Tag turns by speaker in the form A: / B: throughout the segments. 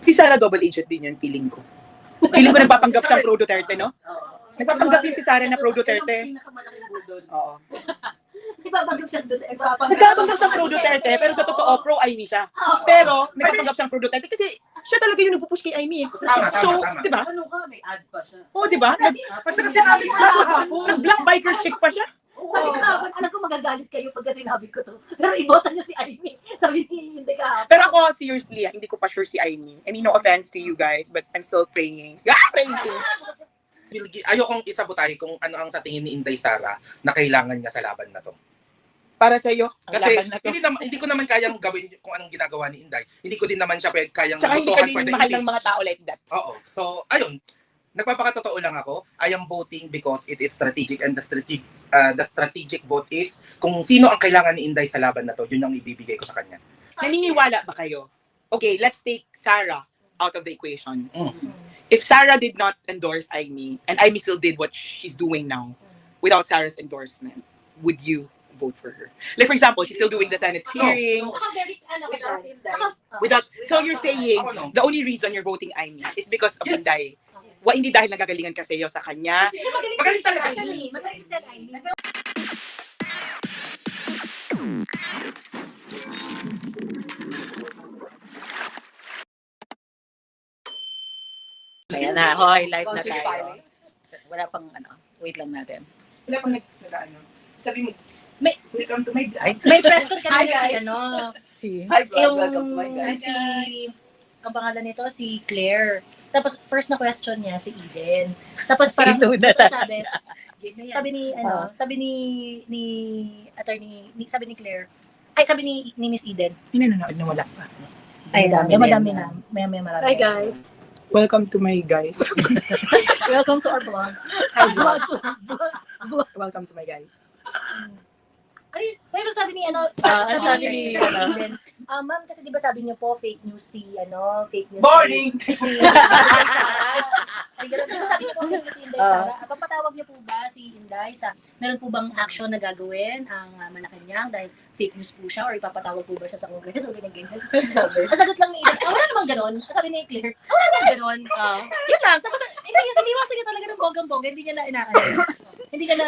A: Si Sara double agent din yun, feeling ko. Feeling ko nagpapanggap siyang pro Duterte, no? Nagpapanggap yun si Sara na pro Duterte.
B: Pinakamalaking budol.
A: Oo.
B: Nagpapanggap siya doon.
A: Nagpapanggap siyang pro Duterte, pero sa totoo, pro Amy siya. Pero, nagpapanggap siyang pro Duterte kasi siya talaga yung nagpupush kay Amy. So, di ba?
B: Ano ka? May ad pa siya.
A: Oo, di ba?
B: Kasi sinabi ko na
A: Nag-black biker chick pa siya.
B: sabi ko kahapon, alam ko magagalit kayo pagka sinabi ko to. Pero ibota niyo si Amy. Sabi ni hindi ka.
A: Pero ako, seriously, hindi ko pa sure si Amy. I mean, no offense to you guys, but I'm still praying. Praying.
C: Ayokong isabotahe kung ano ang sa tingin ni Inday Sara na kailangan niya sa laban na to.
A: Para sa iyo, ang
C: Kasi
A: laban na to.
C: hindi ko naman kayang gawin kung anong ginagawa ni Inday. Hindi ko din naman siya kayang
A: Tsaka hindi ka
C: magutuhan
A: din
C: for the
A: mahal ng
C: image.
A: mga tao like that.
C: Oo. So, ayun. Nagpapakatotoo lang ako. I am voting because it is strategic and the strategic vote is kung sino ang kailangan ni Inday sa laban na to, yun ang ibibigay ko sa kanya.
A: Naniniwala ba kayo? Okay, let's take Sarah out of the equation.
C: Mm.
A: If Sarah did not endorse Amy, and Amy still did what she's doing now, without Sarah's endorsement, would you vote for her? Like for example, she's still doing the Senate hearing. Without, so you're saying
C: Ako, no.
A: the only reason you're voting Amy is because of
C: Yes.
A: Inday. Hindi dahil nagagalingan kasi sa kanya.
B: Magaling talaga si Amy. Magaling si Amy.
D: Ayan na, hoy, live na tayo. Wala pang ano, wait lang natin.
A: Wala pang nag-ano. Sabi mo,
B: May-
A: welcome to my vlog.
B: May press con
D: Hi,
B: kanina si
D: guys.
B: ano.
D: Si,
B: Yung si ang pangalan nito si Claire. Tapos first na question niya si Eden. Tapos parang
D: Inuna
B: sabi sabi ni attorney sabi ni Claire. Ay sabi ni Miss Eden.
A: Hinanonood na wala pa.
B: Ay
D: Madami
B: madami
D: na
B: na. May marami.
E: Hi guys.
A: Welcome to my guys.
E: Welcome to our vlog.
A: Welcome to my guys.
B: Ay, pero sabi ni ano,
D: sabi ni, ano?
B: Eden, ma'am kasi 'di ba sabi niyo po fake news si fake news.
A: Boring!
B: Si Ay, ganun. Di ba sabi niyo po fake news si Inday Sara? Papatawag niyo po ba si Inday sa meron po bang action na gagawin ang Malacanang dahil fake news po siya or ipapatawag po ba siya sa Kongreso? Ganyan. Ang sagot lang ni Eden, wala namang ganon. Sabi ni Claire, wala namang ganon. Yun lang. Tapos, hindi iwasan niya talaga ng bonggang-bongga. Hindi niya na inaano. Hindi niya na,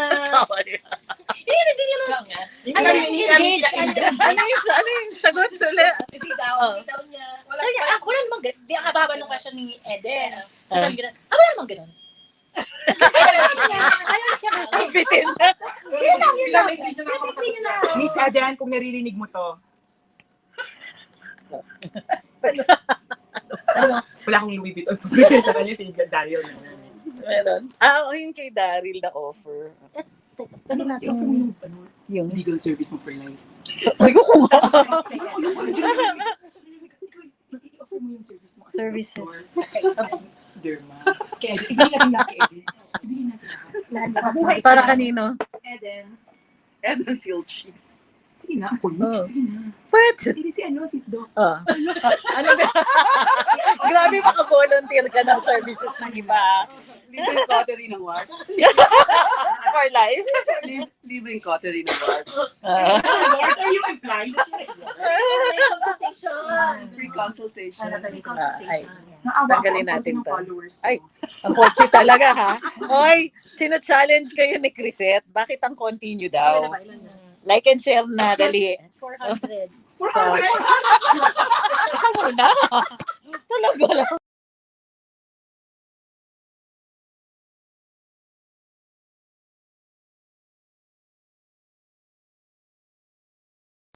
B: hindi niya na, engage.
D: ano yung sagot ulit?
E: Hindi daw niya.
B: Sabi niya, wala namang ganon. Di ang haba ng question ni Eden. Tapos sabi niya, wala namang ganon.
D: Ang bitin na.
B: Yun lang. Kasi yun na.
A: Miss Adan, kung naririnig mo to. Wala akong Louis Vuitton. Sa kanya si Daryl.
D: Meron. Yun kay Daryl na offer.
B: Ano na
A: I-offer mo yung
D: Yung,
A: legal service mo for life.
D: ay ko kung
A: I-offer mo yung service mo. as a
D: Services.
A: doctor, as derma. Kaya, ibigay natin lahat kay Eddie. Ibigay natin lahat.
D: para kanino?
E: Eden.
A: Edan Filchis. Sige na, ako yun.
D: Oh.
A: Sige na.
D: What?
A: Hindi si Doc.
D: Ano ba? Grabe maka-volunteer ka ng services ng iba.
F: Libreng cautery ng warts.
D: For life.
F: Libreng cautery ng warts.
A: Lord, are you implying?
F: Free consultation.
D: Ay,
A: Naawa
D: Tanggalin
A: ako,
D: natin
A: ang
D: to.
A: followers.
D: Ay. ang konti talaga ha. Hoy, sina-challenge kayo ni Crisette. Bakit ang continue daw? Like and share na, dali.
B: 400.
D: Isa muna. Talaga lang.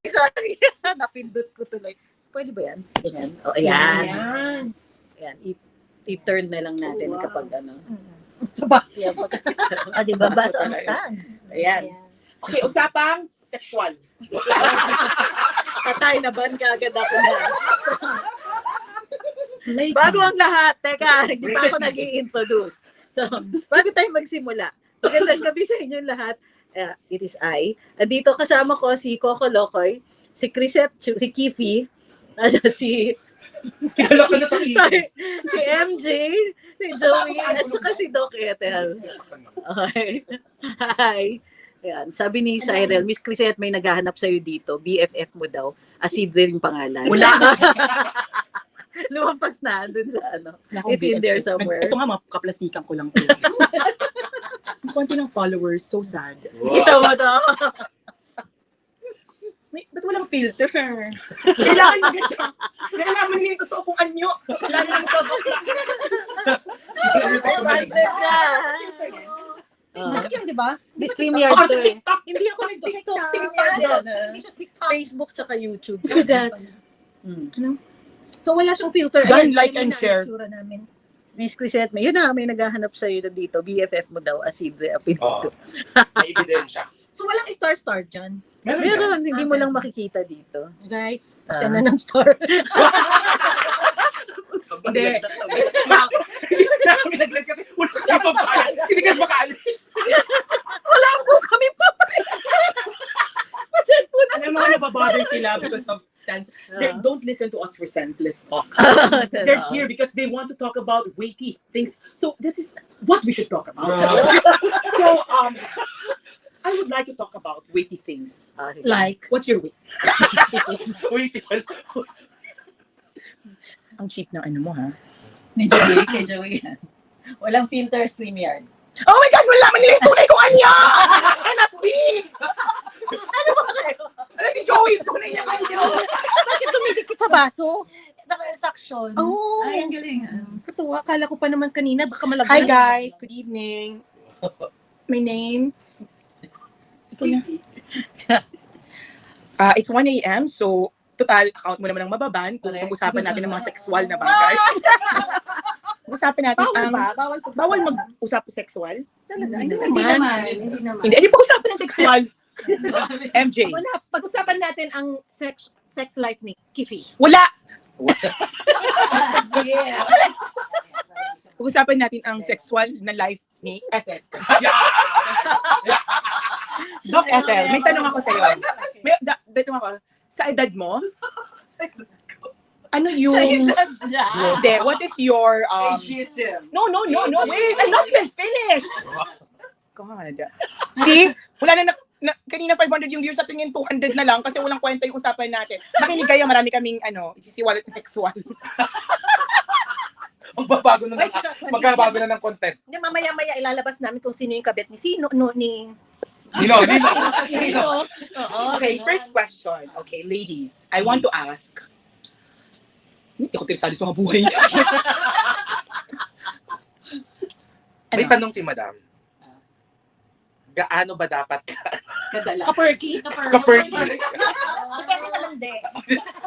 D: Sorry, napindot ko tuloy. Pwede ba yan? Ayan. O, ayan. Ayan. I-turn na lang natin kapag ano. Sa bus.
B: Di ba? Basa on stand.
D: Ayan.
A: Okay, usapang sexual.
D: Patay na ban kagad ako na. Bago ang lahat, teka, hindi pa ako nag-i-introduce. So, bago tayo magsimula, magandang gabi sa inyong lahat. It is I. Dito kasama ko si Coco Locoy, si Crisette, si Kifi, si
A: Kilala ko na sa
D: sorry, si MJ, si Joey, at saka si Doc Ethel. Okay. Hi. Ayan, sabi ni Cyril, Miss Crisette, may naghahanap sa'yo dito. BFF mo daw. Asid rin yung pangalan.
A: Wala.
D: lumampas na dun sa ano.
A: Nako,
D: It's in there
A: BFF.
D: somewhere.
A: Ito nga, mga kaplastikan ko lang. Ang konti ng followers, so sad.
D: Kita mo to.
A: Ba't walang filter? Kailangan mo ganda. Nalalaman nila yung totoo kung anyo. Kailangan mo
D: Wanted na.
E: Bakit yun, di ba?
D: This StreamYard to eh.
A: TikTok.
D: Hindi ako nag-TikTok.
E: Hindi siya TikTok.
D: Facebook tsaka YouTube.
A: Who's that?
E: So wala siyang filter.
A: Done,
E: Ayan,
A: like,
E: yun
A: and
E: na
A: share.
E: itsura namin.
D: Miss Crisette, yun na, may naghahanap sa'yo na dito. BFF mo daw, Asidre Apinito.
C: May ebidensya.
E: So walang star-star dyan.
D: Meron, hindi mo lang makikita dito.
E: Guys,
D: Ah.
E: pasyan na ng star.
A: Hindi. Naglag kasi. Wala ka na papayag. Hindi ka makaalis.
E: Wala po kami pa. Pasyan po na.
A: Alam mo, nababother sila because of sense. Don't listen to us for senseless talks.
D: Ah.
A: They're here because they want to talk about weighty things. So this is what we should talk about. So I would like to talk about weighty things.
E: Like,
A: What's your weight?
C: Wait,
A: Ang cheap ng ano mo, ha?
D: Ni Joey, kay Joey yan. Walang filter, StreamYard.
A: Oh my God! Malaman nila yung tunay kong anya! Cannot be! Ano si Joey? Yung tunay niya anyo!
E: bakit dumidikit sa baso?
B: Naka-suction.
E: Oh,
B: Ay, ang galing.
E: katuwa. Akala ko pa naman kanina, baka malagyan.
A: Hi guys! Good evening. My name? It's 1 a.m. So, total, account mo naman ang mababan kung pag-usapan natin ng mga sexual na bagay. Pag-usapan natin
E: Bawal
A: ang...
E: ba? Bawal po.
A: Bawal mag-usap sexual?
E: Talaga.
B: Hindi naman. Hindi naman.
A: Hindi, pag-usapan ng sexual. MJ.
E: Wala. Pag-usapan natin ang sex life ni Kifi.
A: Wala! Pag-usapan natin ang sexual na life ni Ethel. Doc Ethel, may tanong ako sa'yo. Tanong ako, sa edad mo, ano yung... Hindi, what is your...
F: Ageism.
A: No, wait, I'm not even finished. God. See, wala na, kanina 500 yung views, sa tingin 200 na lang kasi walang kwenta yung usapan natin. Makinig kayo, marami kaming isisiwalat na sexual.
C: magbabago na
E: Wait,
C: magbabago na ng content.
E: Hindi, mamaya-maya ilalabas namin kung sino yung kabit ni sino, ni...
C: Nino.
E: Oo.
A: Okay, first question. Okay, ladies, I want to ask. Hindi ko interesado sa mga buhay niya.
C: May tanong si Madam. Gaano ba dapat
E: Kaperky.
C: ka-perky?
B: Depende sa lande.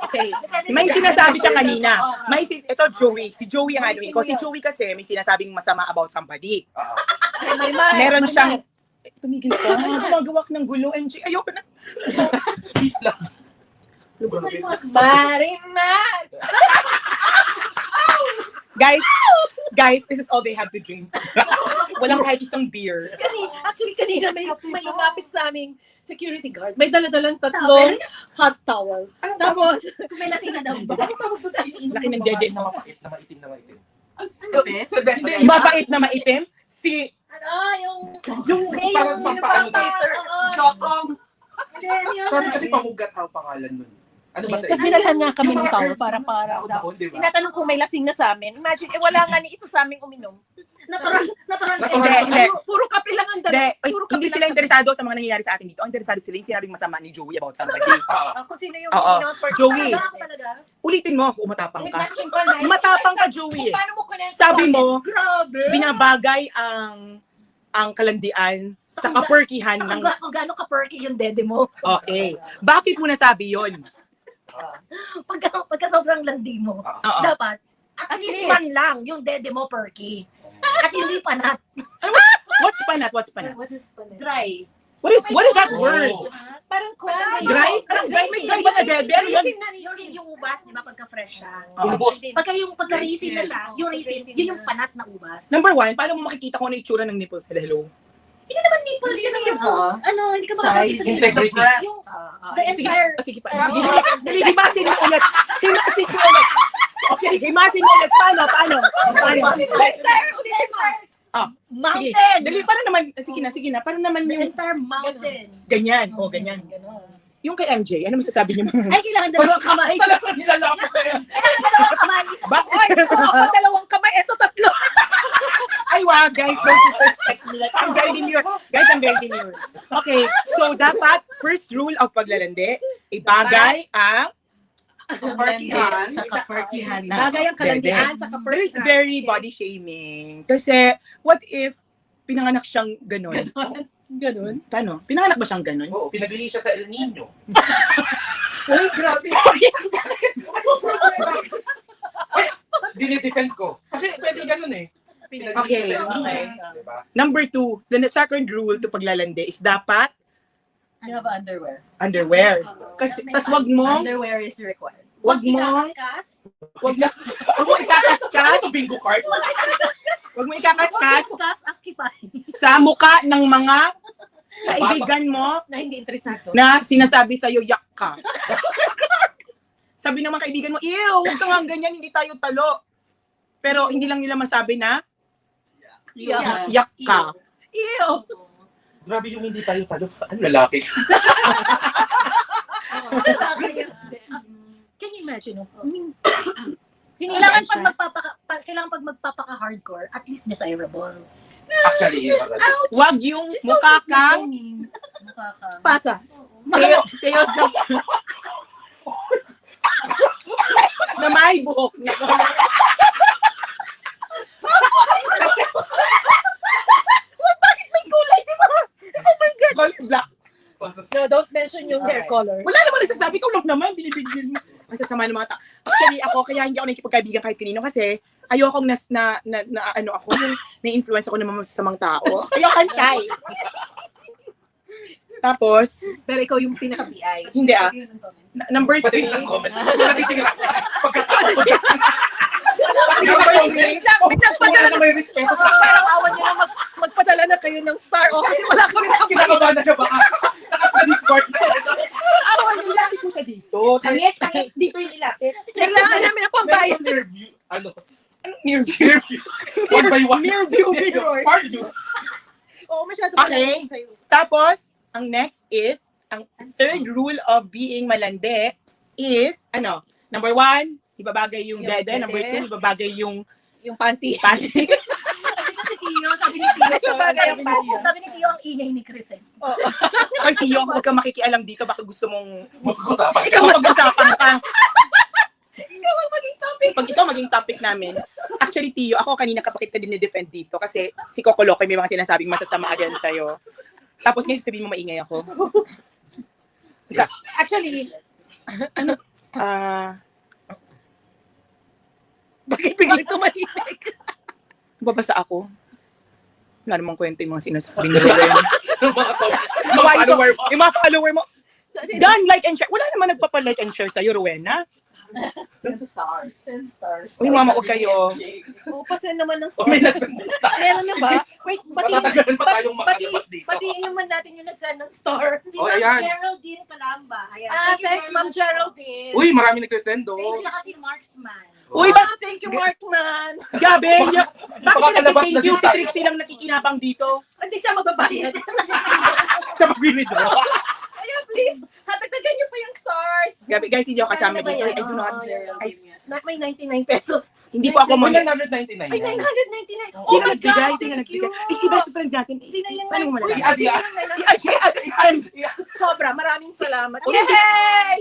A: Okay, may sinasabi ka kanina. Ito Joey, si Joey ang ano ko. Si Joey kasi may sinasabing masama about somebody.
E: Ay, Marimar.
A: Meron siyang tumigil ka, gumagawa ka ng gulo, MJ. Ayoko na.
C: Please lang.
E: Marimar.
A: Guys, this is all they have to drink. Walang kahit isang beer.
E: Actually, kanina may lumapit sa aming security guard. May dala-dalang tatlong hot towel. Tapos,
B: May lasing na daw ba?
A: Laki ng dede.
C: Na mapait, na maitim, na maitim.
A: Hindi, mabait na maitim. Si
B: Yung
C: parang sa paano
F: Shokong.
C: Sabi kasi pamugat ang pangalan nun. Ano ba sa
E: tapos dinalhan nga kami ng towel para
C: Dahon, di ba?
E: tinatanong kung may lasing na sa amin. Imagine, wala nga ni isa sa aming uminom.
B: natural.
A: Hindi.
E: Puro kape lang ang
A: Hindi,
E: dala.
A: ay,
E: Puro
A: hindi
E: kape
A: sila
E: lang.
A: interesado sa mga nangyayari sa atin dito. Ang interesado sila yung sinabing masama ni Joey about somebody.
E: Kung sino yung
A: Oo.
E: uminom per
A: Joey.
B: Talaga?
A: Ulitin mo kung matapang
E: May
A: ka.
E: matching pa na.
A: Matapang ka, Joey.
E: Paano mo kunensa
A: Sabi
E: sa amin?
A: mo,
B: Grabe.
A: binabagay ang kalandian sa kaperkihan ng...
B: Kung gaano ka-perky yung dede mo.
A: Okay. Bakit mo nasabi yon?
B: Pagka sobrang landi mo.
A: Oo.
B: Dapat, at least man lang yung dede mo perky. At hindi panat.
A: What's panat? What's panat?
B: Dry.
A: What is that word?
E: Parang kwan.
A: Dry? Parang dry? May dry ba na dede? Ano yan?
B: Yung ubas, di ba, pagka-fresh siya.
A: Oo.
B: Pagka-raisin na siya, yung raisin, yun yung panat na ubas.
A: Number one, paano mo makikita kung ano yung itsura ng nipples nila? Hello?
B: Nipples yun yung, hindi ka makakita sa
C: Integrity.
B: Yung, the entire,
A: Sige pa. Sige. Dali, himasin mo ulit. Himasin mo ulit. Okay, himasin mo ulit. Paano?
B: mountain.
A: Sige. Dali, para naman, sige na. Para naman
B: The
A: yung
B: entire mountain.
A: ganyan. O, ganyan.
B: Ganon.
A: Yung kay MJ, ano masasabi niyo mga?
B: Ay, kailangan dalawang kamay.
C: Talagang nilalapit na yan.
B: Kailangan dalawang kamay.
A: Bakit?
E: Oy, ako dalawang kamay, eto tatlo.
A: Ay, wag, guys, don't disrespect me. Like, I'm very demure. Guys, I'm very demure. Okay, so dapat, first rule of paglalandi, ibagay ang
F: Kapartihan.
B: Sa kapartihan na.
E: Bagay ang kalandian sa
A: there is
E: kapartihan.
A: very body shaming. Kasi, what if pinanganak siyang ganun?
E: Ganun.
A: Paano? Pinanganak ba siyang ganun?
C: Oo, pinaglili siya sa El Nino.
F: Uy, grabe.
C: Dinidefend ko. Kasi pwede ganun eh. Pinaglili
A: Okay.
C: siya sa El Nino.
B: Okay.
C: Diba?
A: Number 2, the second rule to paglalandi is dapat
B: You have underwear.
A: underwear. Kasi, tas wag mo,
B: Underwear is required.
A: wag mo,
B: ikakaskas.
A: wag mo ikakaskas,
C: Ito bingo card.
A: wag mo ikakaskas
B: Ikakaskas ang kipay.
A: sa muka ng mga kaibigan mo
E: Na hindi interesado.
A: na sinasabi sa'yo, yak ka. Sabi ng mga kaibigan mo, ew, huwag ka nga ganyan, hindi tayo talo. Pero hindi lang nila masabi na,
E: Yeah.
A: yak ka.
E: Ew.
C: Grabe yung hindi tayo talo. Ano lalaki?
E: Can you imagine? No?
B: Kailangan pag magpapaka-hardcore, at least desirable.
C: Actually, yun.
A: Wag yung mukha kang
B: Mukha ka.
E: Pasas.
A: Teo sa... na may buhok.
E: May kulay, di ba? Oh my God.
A: Color black.
E: No, don't mention yung hair
B: Okay.
E: color.
A: Wala naman nagsasabi ko lang naman, binibigyan mo. Ang sasama ng mga tao. Actually, ako, kaya hindi ako nakikipagkaibigan kahit kanino kasi ayokong ano ako, yung na-influence ako ng mga masasamang tao. Ayokong shy. Tapos,
E: Pero ikaw yung pinaka-BI.
A: hindi number
C: Pati
A: 3,
C: yung comments. Natitingin ako. Pagkasama ko dyan.
A: number 3,
C: Wala na may respeto sa akin.
E: Parang awan nyo na magpadala na kayo ng star. O, kasi wala kami pang
C: Kinakabahan na siya baka. Nakaka-discord na.
E: awan nila.
A: ko sa dito. Tangit. Dito yung ilapit.
E: Kailangan namin ng pambayad.
C: Near view. Ano?
A: Near view.
C: Near view. One by one.
A: Near view mirror.
C: Part view.
E: Oo, masyado
A: Okay.
E: sa'yo.
A: Tapos, ang next is, ang third rule of being malandi is, number 1, ibabagay yung
E: Yung
A: dede.
E: dede.
A: Number 2, ibabagay yung
E: Yung panty.
A: panty.
B: Sabi ni Tio,
E: Bagay ang panty.
B: sabi ni Tio, ang ingay ni Chris eh.
E: Oo.
A: Ay, Tiyo, huwag kang makikialam dito. Baka gusto mong
C: Mag-usapan.
A: ikaw mag-usapan ka.
E: Ikaw ang maging topic.
A: Pag ito maging topic namin, actually, Tiyo, ako kanina kapag kita din ni-defend dito kasi si Coco Locoy may mga sinasabing masasama again sa'yo. Tapos ngayon sabihin mo maingay ako.
E: Actually,
A: Bakit biglang tumahimik? Babasa ako. Wala namang kwento yung mga sinasabi ni Rowen.
C: Yung mga top.
A: Mga follower mo. Yung mga follower mo.
E: Done.
A: Done, like and share. Wala naman nagpapa-like and share sa'yo, Rowena.
F: Stars.
A: Uy, mama, huwag kayo.
E: pasen naman ng
C: O may
E: star.
C: nagsend tayo.
E: Meron na ba? Wait,
C: Matatagalan pa tayong makalabas dito.
E: Patiin naman natin yung nag-send ng star.
B: Si
C: Oh,
B: Ma'am
C: ayan.
B: Geraldine Calamba. Ayan. Thank you
E: Thanks,
B: very
E: Ma'am
B: much po.
E: Geraldine.
C: Uy, marami nagsasend
B: Thank
C: oh.
B: you, tsaka si Marksman.
A: Uy,
E: Thank you, Markman.
A: Gabi, bakit
C: Baka
A: nag-thank you
C: kalabas
A: si
C: na
A: Trixie lang nakikinabang dito?
E: Hindi siya magbabayad.
C: Siya mag-withdraw.
E: Kaya please, hatagdagan niyo pa yung stars.
A: Gabi, guys, hindi ako kasama
E: Ano ba
A: dito.
E: yan?
A: I do not.
E: May 99 pesos.
A: Hindi po ako
C: May
A: mag-
C: 999
E: Ay,
C: yan.
E: 999.
A: Sino
E: Oh my
A: nagbigay?
E: God,
A: Sino
E: thank you.
A: nagbigay? Iba sa friend natin.
E: Sino yung
A: Paano mo
E: Uy,
A: malalaman?
E: sino yung 999?
A: Ay, ate San!
E: Sobra, maraming salamat.
A: Uy,
E: Yay!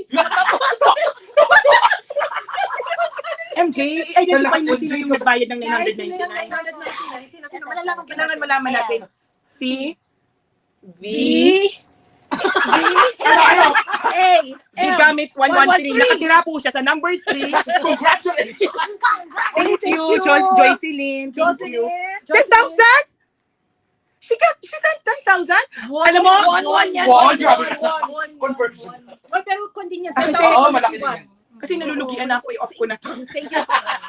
A: MJ, identify mo sino yung nagbayad ng
E: Guys, sino yung
A: 999.
E: 999? Sino
B: Malalaman ko.
A: Kailangan malaman natin. Si V.
C: Ano?
E: A.
A: V gamit 113.
E: 113.
A: Nakatira po siya sa number 3.
C: Congratulations!
A: Thank you,
E: you.
A: Joycelyn. Thank you.
E: Jocelyn.
A: 10,000? She sent 10,000? Alam mo?
E: 1-1 yan.
C: Wow, grabe.
E: 1-1.
C: Conversion.
E: Oy, pero kung din yan.
A: Ah, kasi-
C: Oo, malaki din yan.
A: Kasi nalulugian na ako, i-off ko na to.
E: Thank you.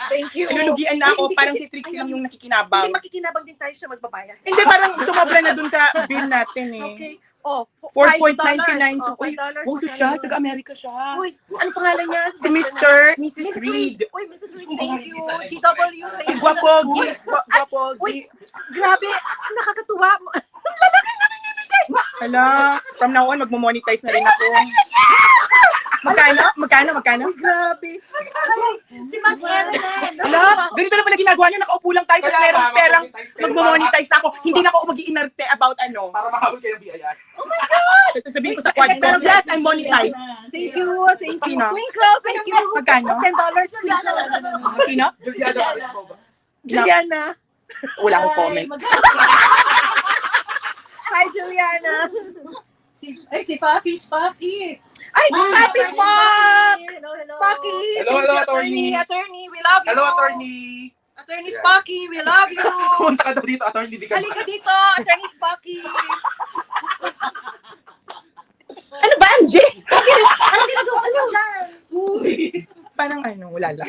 E: Thank you.
A: Nalulugian na ako,
E: Hindi
A: parang
E: kasi-
A: si Trixie lang
E: ayun.
A: yung
E: Hindi
A: nakikinabang.
E: makikinabang din tayo siya magbabayad.
A: Hindi, parang sumobra na dun sa bill natin eh.
E: Okay. Oh,
A: 4.99. So, uy,
E: $5.
A: Boso siya, taga-Amerika siya.
E: Uy, ano pangalan niya?
A: Si Mr. Mrs. Reed.
E: Uy, Mrs. Reed, thank you. GW,
A: Si
E: thank you.
A: Guapogi. Guapogi.
E: Grabe, nakakatuwa. Lalaki na binibigay.
A: Hala, from now on, magmo-monetize na rin ako. Magkano?
E: Grabe.
B: Si Mac Ellen.
A: Hala, ganito lang pala ginagawa niyo. Nakaupo lang tayo, tapos meron perang magmo-monetize na ako. Hindi na ako mag-iinarte about ano.
C: Para mahabol kayo ng BIR.
A: Tapos sasabihin ko sa quad ko, yes, I'm monetized.
E: Thank you. Thank you.
A: Sino?
E: Twinkle, thank you.
A: Magkano?
E: $10.
A: Sino?
E: Juliana.
A: Wala akong comment.
E: Hi, Juliana.
F: Si Papi.
E: Ay, Happy Spock!
B: Hello, hello.
E: Spocky!
C: Hello,
E: Thank you,
C: attorney.
E: Attorney, we love you.
C: Hello, attorney.
E: Attorney Spocky, we love you.
C: Pumunta ka daw dito, attorney. Hindi ka
E: Halika dito, Attorney Spocky.
A: Ano ba, MJ?
B: Ano ginagawa niyo dyan?
A: Parang ano, wala lang.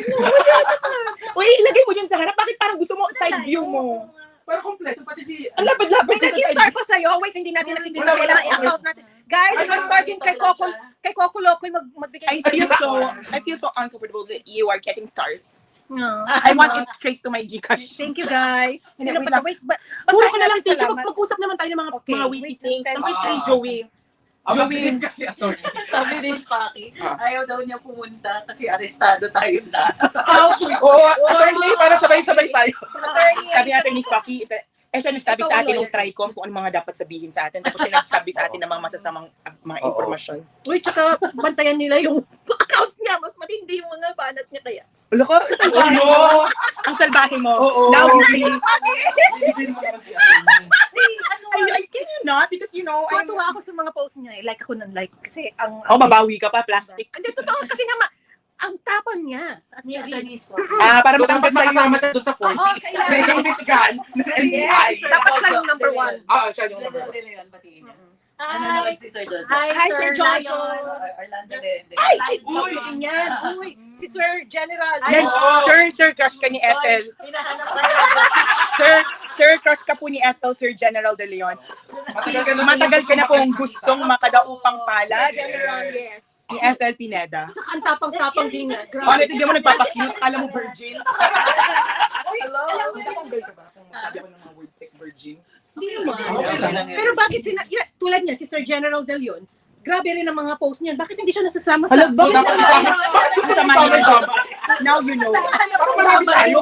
A: Uy, ilagay mo dyan sa harap. Bakit parang gusto mo side view mo?
C: Para kompleto, pati si...
A: Ang lapad-lapad
E: May
A: ko sa side
E: nag-star
A: view.
E: ko sa'yo. Wait, hindi natin nakikita.
C: Wala,
E: Kailangan
C: wala.
E: i-account natin. Guys, nag-start yung kay Coco Locoy magbigay.
A: I feel so uncomfortable that you are getting stars.
E: No.
A: I want it straight to my Gcash.
E: Thank you, guys.
A: Hindi,
E: Sino
A: wait
E: pa?
A: lang.
E: Wait, ba?
A: Puro ka na lang,
E: natin
A: thank you.
E: salamat.
A: Mag-usap naman tayo ng mga,
E: Okay,
A: mga witty
E: wait,
A: things.
E: ten
A: Number
E: minutes.
A: 3, Joey. Joey.
C: Joey. Kasi attorney.
F: Sabi ni Spaki,
A: Ah.
F: ayaw daw niya pumunta kasi arestado tayo na.
C: Oo, attorney, para sabay-sabay tayo.
A: Sabi natin ni Spocky, siya nagsabi sa atin ng Tricom kung ano mga dapat sabihin sa atin. Tapos siya nagsabi sa atin ng mga masasamang mga
C: Oo.
A: impormasyon.
E: Uy, tsaka bantayan nila yung account niya. Mas matindi yung mga banat niya kaya.
A: Wala ko, salbahe mo. Ang salbahe mo.
C: Oo.
A: Now you see.
C: Bibigyan mo naman si attorney.
A: I can you not? Because you know, I'm...
E: Tuwa ako sa mga post niya. Like ako ng like. Kasi ang...
A: Oh, babawi ka pa, plastic.
E: Hindi, totoo. Kasi nga, ang tapang niya.
B: Ni
E: Actually.
B: Attorney Spock.
A: Para
C: So, dapat
A: matangkad sa'yo.
C: makasama siya doon sa 40.
E: Oo, kailangan.
C: Naiimbestigahan ng NBI.
E: Dapat siya yung number 1.
C: Siya yung number 1.
F: Leon, batiin niya. Ano
B: Hi,
F: naman si Sir Jojo?
E: Hi, Sir Jojo.
F: Orlando de.
E: Ay,
C: Uy!
E: yan. Uy, si Sir General.
A: Yan,
C: Oo.
A: sir, crush ka ni Ethel.
B: hinahanap tayo.
A: Sir, crush ka po ni Ethel, Sir General De Leon. Matagal ka na pong gustong makadaupang palad.
E: General, yes.
A: Ni Ethel Pineda.
E: Saka ang tapang-tapang din nga.
A: Oh,
E: Grabe.
A: hindi mo nagpapakute. Akala mo virgin.
E: Hello.
A: Natanggal ka ba? Kung sabi ko ng mga words like virgin.
E: Hindi naman.
C: Okay lang.
E: Pero bakit tulad niya, si Sir General De Leon, grabe rin ang mga post niya. Bakit hindi siya nasasama sa...
A: Hala,
C: So, dapat isama.
A: Isama niyo. Now you know.
C: Parang marami tayo.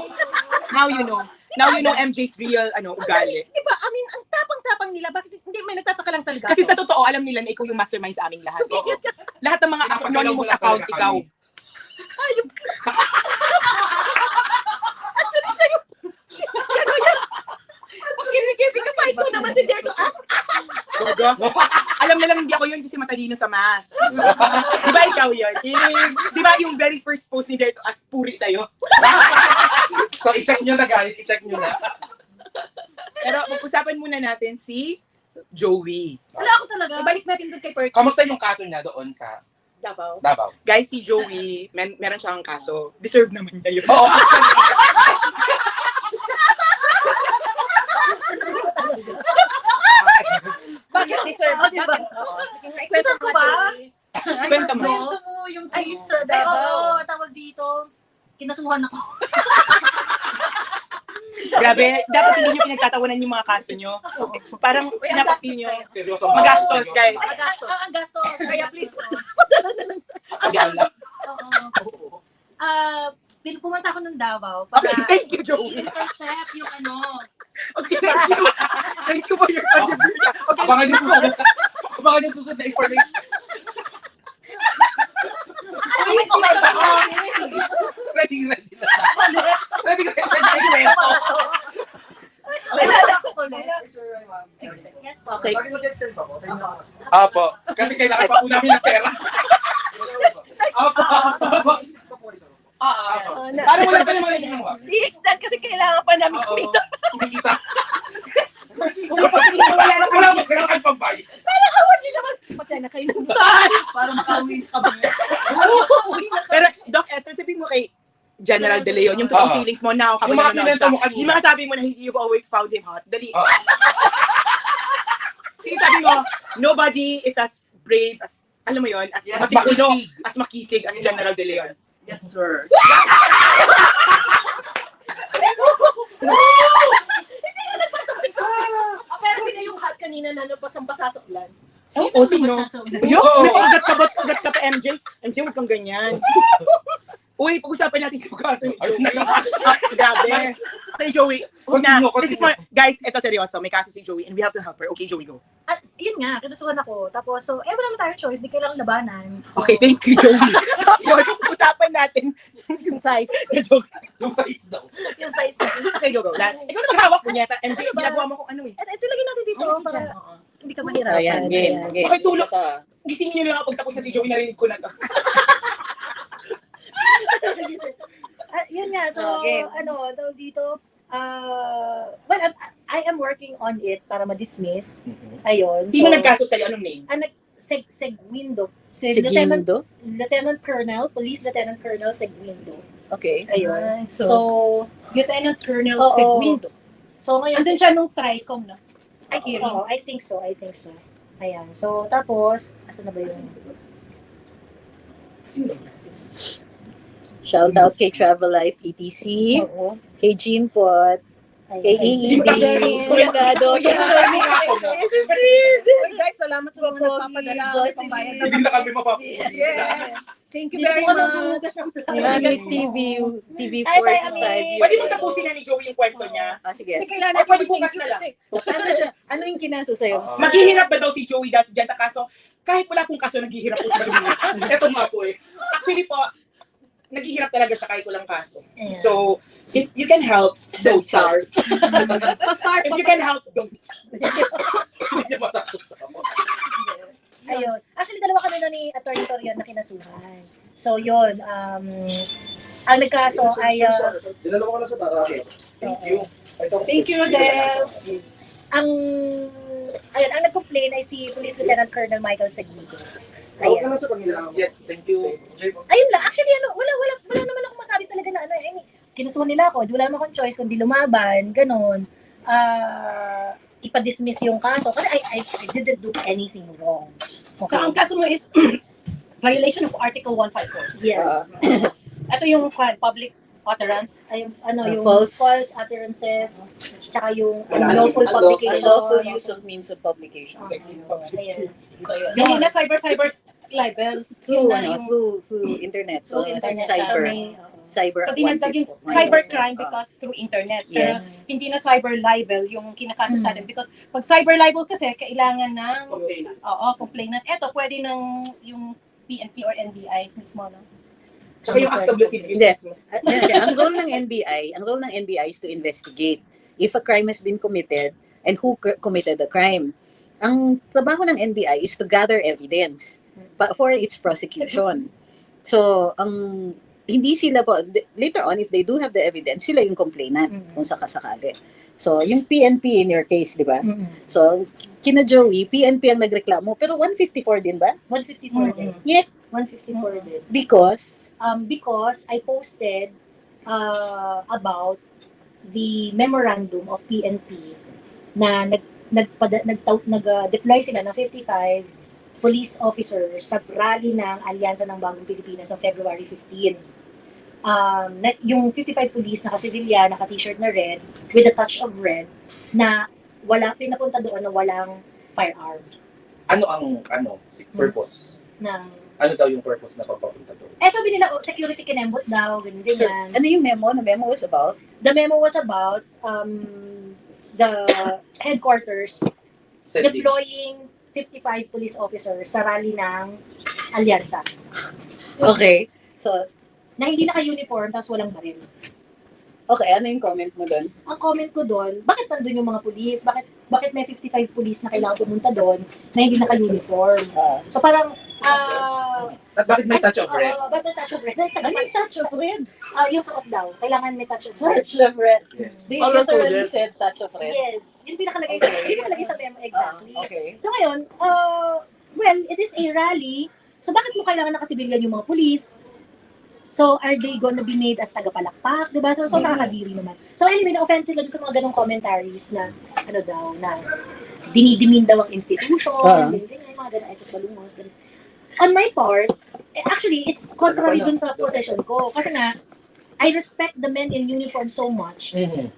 A: Now you know MJ's real ugali.
E: Di ba? I mean, ang tapang-tapang nila, bakit hindi may nagtataka lang talaga?
A: Kasi sa totoo, alam nila na ikaw yung mastermind sa aming lahat. Lahat ng mga anonymous account, ikaw.
E: Kipi ka pa, ikaw naman si Dare to Ask.
A: Alam na lang hindi ako yun kasi matalino sa math. Di ba ikaw yun? Di ba yung very first post ni Dare to Ask, puri sa'yo?
C: So, i-check nyo na guys. I-check nyo na.
A: Pero pag-usapan muna natin si Joey.
B: Wala ako talaga.
E: Ibalik natin doon kay Perky.
C: Kamusta yung kaso niya doon sa
E: Davao.
C: Davao?
A: Guys, si Joey, meron siyang kaso. Deserve naman niya yun.
C: Oo, actually.
E: Bakit deserve?
B: Diba?
E: Bakit? Oo. Sige, ikwento
B: Deserve ko
E: mo,
B: ba?
E: Joey.
A: Kwento mo.
F: Kwento mo yung case sa
B: Ay,
F: Davao.
B: oo, tawag dito. Kinasuhan ako.
A: Grabe, dapat hindi nyo pinagtatawanan yung mga kaso nyo. Parang
E: Uy, ang
A: pinapakti
E: gastos
A: nyo.
E: kaya.
C: Seryoso.
A: Magastos, guys.
B: Ang gastos.
E: Kaya please.
C: Gala.
B: Oo. Pumunta ako ng Davao para
A: Okay, thank you, Joey.
B: i-intercept yung
A: Okay, thank you. Thank you for your contribution. Okay,
C: Abangan yung susunod. Abangan yung susunod na information.
B: Ay, kumenta ko.
C: Ready na siya. Ready ka na.
B: Wala ko ulit. Yes po.
A: Okay.
C: Opo. Kasi kailangan pa po namin ng pera. Opo. Parang wala pa naman yung ginawa.
E: I-extend kasi kailangan pa namin
C: Oo.
E: kumita.
C: Kumikita. Wala pa kailangan pambayad.
E: Huwag niyo naman. Magsaya na kayo ng saan.
F: Para makauwi ka ba?
A: Pero, Doc Ethel, sabihin mo kay General De Leon, yung totoong feelings mo now,
C: Yung mga kinento mo kanina.
A: Yung mga sabi mo na you've always found him hot. Dali.
C: Oo.
A: Kasi sabi mo, nobody is as brave as, alam mo yon, as
F: Yes,
A: matikulo, as makisig as General De Leon.
F: Yes, sir.
E: Pero sino yung hot kanina na basang-basa sa ulan.
A: O sino?
B: Basta-
A: Yo, may pag-ugat ka pa, MJ. MJ, huwag kang ganyan. Uy, pag-usapan natin yung kaso ni Joey. Grabe. Okay, Joey. Huwag na. This is for, guys, ito seryoso. May kaso si Joey and we have to help her. Okay, Joey, go.
B: At yun nga, kinasuhan ako. Tapos, so, wala na tayong choice, di kailangan labanan. So,
A: Okay, thank you, Joey. Tapos, usapan natin yung size. Joke.
C: Yung size daw.
B: yung size na.
A: Okay, go. Ikaw na maghawak mo niya. MJ, ginagawa mo kung ano eh.
B: Ito lagyan natin dito para hindi ka mahirapan.
D: Ayan, game.
A: Okay, tulog. Gisingin niyo lang ako pag tapos na si Joey, narinig ko na to.
B: Yun nga, so,
D: Okay.
B: tawag dito, well, I am working on it para ma-dismiss. Ayun.
A: Sino
B: so,
A: nagkaso sa'yo? Anong name?
B: Seguindo.
D: Seguindo?
B: Lieutenant Colonel, Police Lieutenant Colonel Seguindo.
D: Okay.
B: Ayun.
E: So,
B: So,
E: Lieutenant Colonel
B: Oo.
E: Seguindo.
B: so ngayon,
E: Andun siya nung TRICOM, no?
B: I think so. Ayan. So, tapos, asa na ba yun?
D: Shout out kay Travel Life ETC,
B: Oo.
D: kay Jean Pot, kay EED, Kuligado,
E: Uy, guys, salamat sa mga nagpapadala.
D: Joyce,
E: Pambayad
C: Hindi na kami mapapuli.
E: Yes. Thank you
B: Hindi
E: very
B: ko
E: much.
B: nabuhugas ng plato.
D: Amit TV,
B: Ay,
D: TV45.
A: Pwede mo tapusin na ni Joey yung kwento niya.
D: Ah, sige.
E: Hindi kailangan
A: Or pwede
E: natin
A: bukas
E: mag-thank you
A: na lang.
E: kasi
D: Ano siya? Ano yung kinaso sa'yo?
A: Maghihirap ba daw si Joey dyan sa kaso? Kahit wala pong kaso, naghihirap po si Joey.
C: Ito nga po eh.
A: Actually po, naghihirap talaga siya kahit walang kaso.
B: Ayan.
A: So, if you can help, those stars.
E: pa-start
A: If you can help, don't.
C: Hindi na matapos ako.
B: Ayun. Actually, dalawa kami na ni Atty. Torian na kinasuhan. So, yun. Ang nagkaso ay...
C: Dinalawa ko na sa barangay. Thank you.
E: Thank you, Rodel.
B: ang nag-complain ay si Police Lieutenant Colonel Michael Seguido.
C: Tawag
B: Ayan.
C: na sa Panginoon. Yes, thank you.
B: Ayun lang. Actually, wala naman akong masabi talaga na I mean, kinasuhan nila ako. Di wala naman akong choice kundi lumaban, ganun. Ipa-dismiss yung kaso. Kasi I didn't do anything wrong.
E: So, ang kaso mo is violation of Article 154.
B: Yes.
E: Ito yung public utterance.
B: Ay, yung
D: False.
B: false utterances, tsaka yung unlawful publication.
D: Unlawful use of means of publication.
B: Ayan.
E: Hindi na cyber libel. Yun
D: Through,
E: na yung-
D: through internet. So,
B: So, internet siya
D: cyber.
B: may,
D: Cyber.
E: So, dinagdag yung
D: 154.
E: cybercrime because through internet. Pero
D: Yes.
E: hindi na cyber libel yung kinakaso sa atin. Because pag cyber libel kasi, kailangan ng complainant. Ito, pwede ng yung PNP or NBI mismo. No?
A: Tsaka yung acts of lascivious.
D: Hindi. Ang role ng NBI is to investigate if a crime has been committed and who committed the crime. Ang trabaho ng NBI is to gather evidence for its prosecution. So, hindi sila po, later on, if they do have the evidence, sila yung complainant kung sakasakali. So, yung PNP in your case, di ba? So, kina Joey, PNP ang nagreklamo, pero 154 din ba?
B: 154 din.
D: Yeah.
B: 154 din.
D: Because,
B: Because I posted about the memorandum of PNP na nag-deploy sila ng 55 police officers sa rally ng Alyansa ng Bagong Pilipinas sa February 15. Yung 55 police naka-civilian, naka-t-shirt na red, with a touch of red, na pinapunta doon na walang firearm.
C: Ano ang purpose? Ano daw yung purpose na pagpapunta doon?
B: Sabi nila, security kinembot daw, ganyan,
D: so,
B: ganyan.
D: ano yung memo? The memo was about?
B: The memo was about the headquarters
C: Sending.
B: deploying 55 police officers sa rally ng Alyansa
D: Okay. So,
B: na hindi naka-uniform tapos walang baril.
D: okay, ano yung comment mo doon?
B: Ang comment ko doon, bakit nandun yung mga police? Bakit may 55 police na kailangan pumunta doon na hindi naka-uniform? So parang,
C: At bakit may touch of red?
B: Bakit may touch of red?
D: Ano yung touch of red?
B: Yung suot daw, kailangan may touch of red.
D: Touch of red. They
C: All
D: literally
C: included.
D: said touch of red.
B: Yes, yun nakalagay sa memo exactly.
D: Okay.
B: So ngayon, well, it is a rally. So bakit mo kailangan nakasibilyan yung mga police? So are they gonna be made as tagapalakpak, di ba? So nakakadiri naman. So anyway, na-offend sila doon sa mga ganong commentaries na, na dinidimin daw ang institution, ganyan, mga ganun, just balungos, ganun. On my part, actually, it's contrary dun sa possession ko. Kasi nga, I respect the men in uniform so much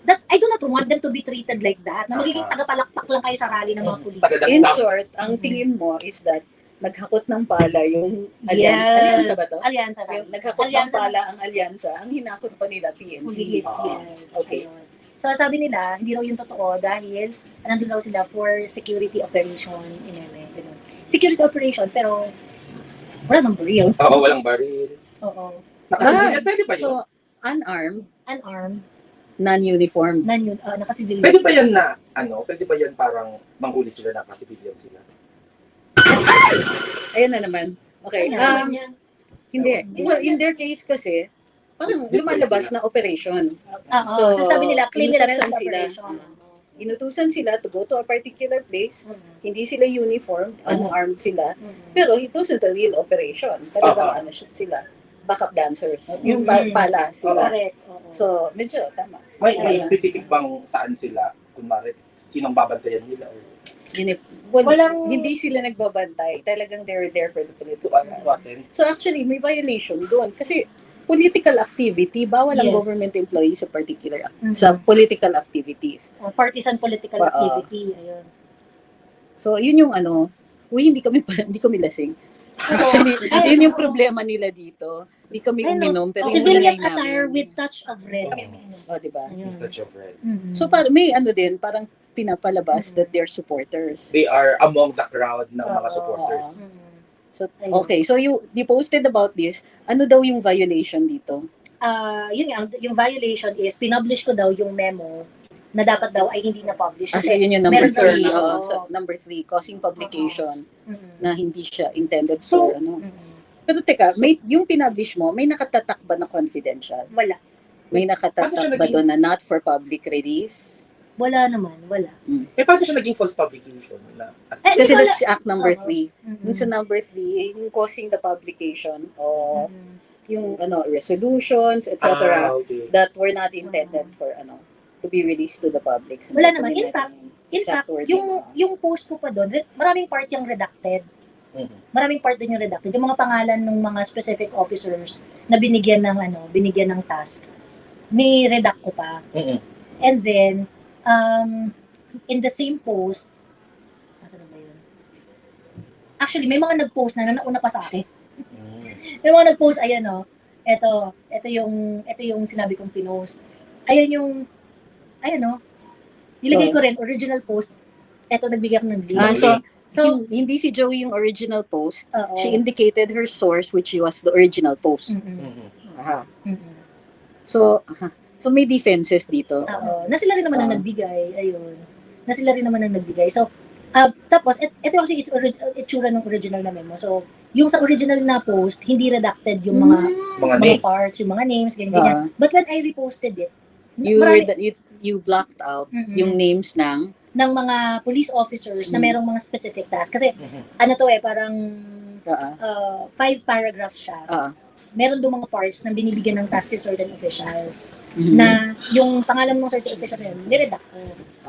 B: that I do not want them to be treated like that. Na magiging tagapalakpak lang kayo sa rally ng mga pulis.
D: In short, ang tingin mo is that naghakot ng pala yung alyansa ba to?
B: Alyansa.
D: Yung naghakot ng pala ang alyansa, ang hinakot pa nila PNP.
B: Yes,
D: Oo.
B: yes.
D: Okay.
B: Ayun. So sabi nila, hindi raw yung totoo dahil nandun raw sila for security operation. Ganun. Security operation, pero wala nang baril.
C: Oo, walang baril.
B: Oo.
C: Pwede ba yun?
D: So, unarmed,
B: Unarmed.
D: non-uniformed.
B: Nakasibil.
C: Pwede ba yan na, pwede ba yan parang manghuli sila na kasi civilian sila?
D: Ayan na naman. Okay. Hindi. Well, in their case kasi, parang lumalabas na operation.
B: So, sabi nila, claim nila rin
D: inutusan
B: sa
D: sila.
B: operation.
D: Inutusan sila to go to a particular place.
B: Mhm.
D: Hindi sila uniformed, unarmed sila.
B: Mhm.
D: Pero it wasn't a real operation. Talagang sila, backup dancers. Yung pala sila.
B: Correct. Oo.
D: So, medyo tama.
C: May
D: Ayan.
C: specific bang saan sila? Kunwari, sinong babantayan nila? Or
B: Walang-
D: hindi sila nagbabantay. Talagang they were there for the
C: to
D: political.
C: attend?
D: So actually, may violation doon. Kasi political activity, bawal ang
B: Yes.
D: government employee sa particular
B: Mhm.
D: sa political activities.
B: Partisan political
D: Oo.
B: activity. Ayun.
D: So yun yung hindi kami lasing. Actually, yun yung problema nila dito. Hindi kami uminom, pero yung
B: Civilian
D: nanay
B: attire
D: namin.
B: with touch of red.
D: Oh, di ba?
B: Ayun.
C: Touch of red.
B: Mhm.
D: So may din, parang pinapalabas that they're supporters.
C: They are among the crowd ng mga
B: Oo.
C: supporters.
B: Mhm.
D: So,
B: Ayun.
D: okay. So you posted about this. Ano daw yung violation dito?
B: Yun nga, yung violation is, pinublish ko daw yung memo na dapat daw ay hindi na-publish.
D: Kasi yun yung number
B: meron daw
D: 3.
B: na-
D: So, number 3, causing publication
B: Mhm.
D: na hindi siya intended
C: So,
D: for
B: Mhm.
D: Pero teka, yung pinablish mo, may nakatatak ba na confidential?
B: Wala.
D: May
C: Paano siya
D: nakatatak ba
C: naging-
D: doon na not for public release?
B: Wala naman. Wala.
C: Paano siya naging false publication? Na,
D: Kasi
B: Hindi
D: that's Act number
B: Oo.
D: 3.
B: Mhm.
D: Dun sa number 3, yung causing the publication of
B: Mhm.
D: yung resolutions, etc.
C: okay.
D: that were not intended for to be released to the public. So,
B: Wala
D: hindi
B: naman.
D: ko
B: In
D: nila
B: fact-
D: yung
B: In
D: exact
B: fact,
D: wording.
B: yung post ko pa doon, maraming part yung redacted.
C: Mhm.
B: Maraming part doon yung redacted. Yung mga pangalan ng mga specific officers na binigyan ng task, ni-redact ko pa.
C: Mhm.
B: And then, in the same post, ano na ba yun? Actually, may mga nag-post na nauna pa sa akin.
C: Mhm.
B: May mga nag-post, ayan o, ito yung sinabi kong pinost. Ayan o, nilagay ko rin, original post, ito nagbigay ako ng link. So,
D: hindi si Joey yung original post.
B: oo.
D: She indicated her source, which was the original post.
B: Mm-mm.
C: Mhm.
D: Aha.
B: Mm-mm.
D: So may defenses dito.
B: Oo. Na sila rin naman ang nagbigay. Ayun. Na sila rin naman ang nagbigay. So, tapos, ito kasi itsura ng original na memo. So, yung sa original na post, hindi redacted yung mga
C: Mga
B: mga
C: names.
B: parts, yung mga names, ganyan.
D: Ah.
B: But when I reposted it,
D: You
B: marami-
D: you blocked out
B: Mm-mm.
D: yung names ng
B: ng mga police officers na
D: Mm.
B: merong mga specific task. Kasi,
C: Mhm.
B: ano to parang 5 paragraphs siya. Meron doon mga parts na binibigyan ng task yung certain officials
D: Mhm.
B: na yung pangalan ng certain officials na yun, niredact ko.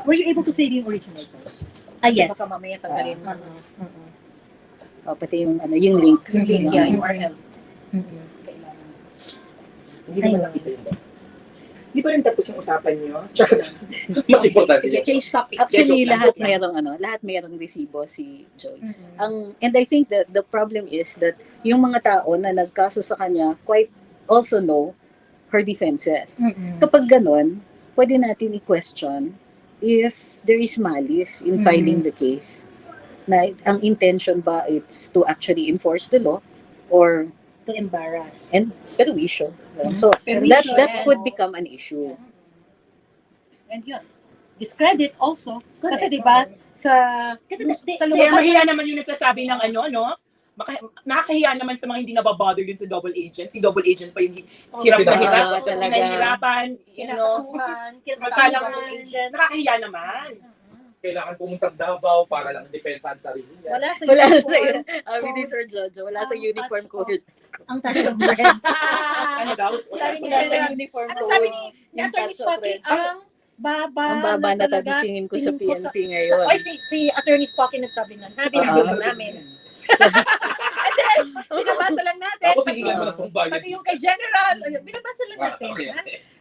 E: Were you able to say yung original post?
B: Yes.
E: Baka mamaya tanggalin mo.
D: Pati yung link.
E: Yung link, yeah, yung URL.
B: Kailangan.
C: Hindi naman
B: Ayun.
C: nakita yun.
A: Di pa rin tapos yung usapan niyo?
C: Mas importante
E: Sige,
C: yun.
E: change topic.
D: Actually,
C: Joke lang,
D: lahat merong resibo si Joy.
B: Mm-mm.
D: And I think that the problem is that yung mga tao na nagkaso sa kanya quite also know her defenses.
B: Mm-mm.
D: Kapag ganun, pwede natin i-question if there is malice in filing the case. Na ang intention ba it's to actually enforce the law or
B: To embarrass.
D: perwisyo. So
E: Perwisyo,
D: that
E: yeah.
D: could become an issue.
E: And yun. Discredit also.
B: Correct.
E: Kasi diba, sa
B: Kasi
E: sa
A: Kaya
E: lumabas
A: mahiya naman yung nagsasabi ng no? Nakakahiya naman sa mga hindi nababother din sa double agent. Si double agent pa yung hirap na
C: Pinaka-
A: hirap.
D: talaga.
A: Pinahirapan.
E: kinakasuhan,
A: Makalang
E: double agent.
A: nakakahiya naman.
C: Kailangan pumunta Davao para lang depensa ang sarili niya.
E: Wala sa
D: Wala sa
E: uniform.
D: ni Sir Jojo, wala sa
E: Ang
D: uniform
E: touch
D: code.
B: ang touch of red.
A: Ano daw?
E: Sabi ni
D: Wala sa
E: General,
D: uniform
E: ano
D: code.
E: sabi ni
D: Yung
E: Attorney
D: touch of
E: Spocky,
D: red.
E: ang baba
D: Ang baba na
E: talaga.
D: tingin ko sa
E: tingin ko
D: PNP ngayon.
E: Ay, si Attorney Spocky nagsabi nun. Binigyan namin. And then, binabasa lang natin.
C: Tapos
E: Pati,
C: hihingan mo na pong bayad.
E: pati yung kay General, ayun, binabasa lang natin.
C: Okay.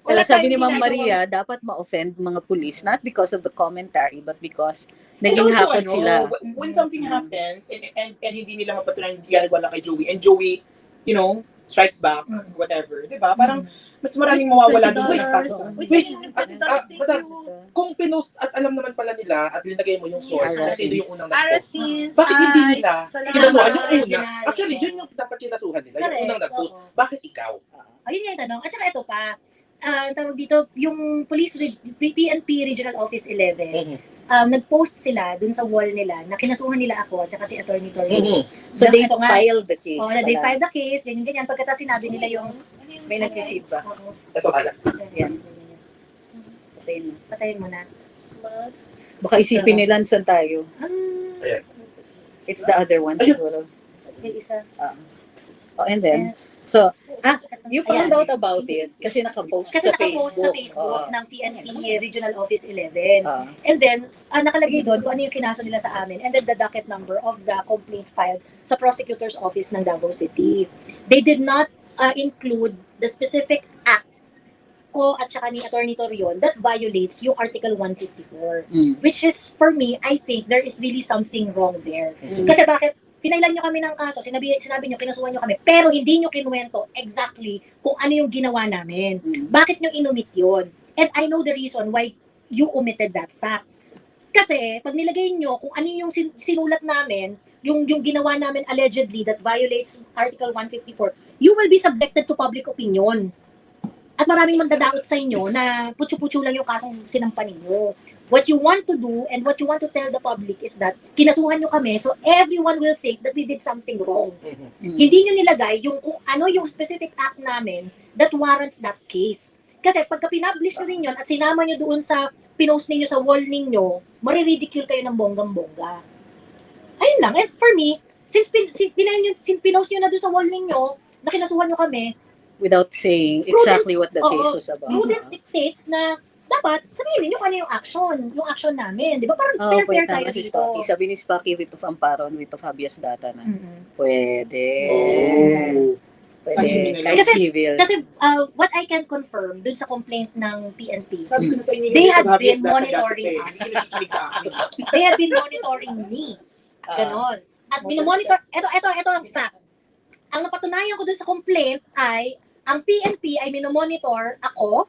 D: Kaya
E: Wala
D: sabi ni
E: tayong
D: Ma'am
E: ginagawa.
D: Maria, dapat ma-offend mga police, not because of the commentary, but because
A: And
D: naging
A: also,
D: hakot sila.
A: when something happens and hindi nila mapatunayan ginagawa lang kay Joey, and Joey, strikes back, whatever, di ba? Parang mas maraming mawawala dun sa impasse.
E: Uy,
C: Wait,
E: sige, $20, thank
C: madam,
E: you.
C: Kung pinost at alam naman pala nila at linagay mo yung source kung sino yung unang nagpost,
E: Arasins,
C: bakit hindi
E: ay,
C: nila
B: Salamat.
C: kinasuhan yung una?
B: Original.
C: Actually, yun yung dapat kinasuhan nila, yung
B: Correct,
C: unang nagpost.
B: oo.
C: Bakit ikaw?
B: Ayun nga yung tanong. At saka ito pa, tawag dito, yung PNP Regional Office 11, nag-post sila dun sa wall nila na kinasuhan nila ako at saka si Attorney Torrio.
D: So they
B: Ito nga.
D: filed the case.
B: Oh, na they
D: pala.
B: filed the case, ganyan-ganyan. Pagkatapos sinabi nila yung...
D: May nag-feedback.
B: Oo.
C: Ito alam.
D: Yan. Patayin mo.
B: Patayin mo na.
D: Baka isipin nila saan tayo.
C: Ayan.
D: It's the other one
C: Ayun.
D: siguro.
B: Yung isa.
D: Oh, and then, so, you found
B: Ayan.
D: out about it kasi naka-post
B: Kasi
D: sa
B: nakapost sa
D: Facebook.
B: Facebook
D: Oo.
B: ng PNP Regional Office 11.
D: Ah.
B: And then, nakalagay doon kung ano yung kinaso nila sa amin. And then the docket number of the complaint filed sa prosecutor's office ng Davao City. They did not include the specific act ko at saka ni Attorney Torion that violates yung Article 154.
D: Mm.
B: Which is, for me, I think there is really something wrong there.
D: Mm.
B: Kasi bakit? Pinailan nyo kami ng kaso, sinabi nyo, kinasuhan nyo kami, pero hindi nyo kinuwento exactly kung ano yung ginawa namin.
D: Mm.
B: Bakit nyo inumit yun? And I know the reason why you omitted that fact. Kasi, pag nilagay nyo kung ano yung sinulat namin, yung ginawa namin allegedly that violates Article 154, you will be subjected to public opinion. At maraming mandadakot sa inyo na putyo-putyo lang yung kasong sinampan ninyo. What you want to do and what you want to tell the public is that kinasuhan nyo kami so everyone will think that we did something wrong.
D: Mm.
B: Hindi nyo nilagay yung kung ano yung specific act namin that warrants that case. Kasi pagka pinablish nyo rin yun at sinama nyo doon sa pinost ninyo sa wall ninyo, mariridicule kayo ng bonggang-bongga. Ayun lang. And for me, since pinost nyo na doon sa wall ninyo, na kinasuhan nyo kami,
D: Without saying exactly what the case was about.
B: prudence dictates na dapat sabihin niyo kung ano yung action namin. Di ba? Parang
D: Oh,
B: fair
D: pwede
B: tayo
D: tama si
B: dito.
D: Spocky. Sabi ni Spocky, with of Amparo, with of habeas data na.
B: Mm-mm.
D: Pwede.
C: Oh.
D: Pwede.
A: Sabi
D: Kahit
B: Kasi-
D: civil.
B: Kasi what I can confirm dun sa complaint ng PNP,
A: Sabi ko na sa inyo,
B: They
A: yung
B: had
A: obvious
B: been
A: data
B: monitoring
A: dati,
B: us.
A: hindi nakikinig sa akin.
B: they have been monitoring me. Ganon. At minomonitor, ito ang fact. Ang napatunayan ko dun sa complaint ay, ang PNP ay minomonitor ako,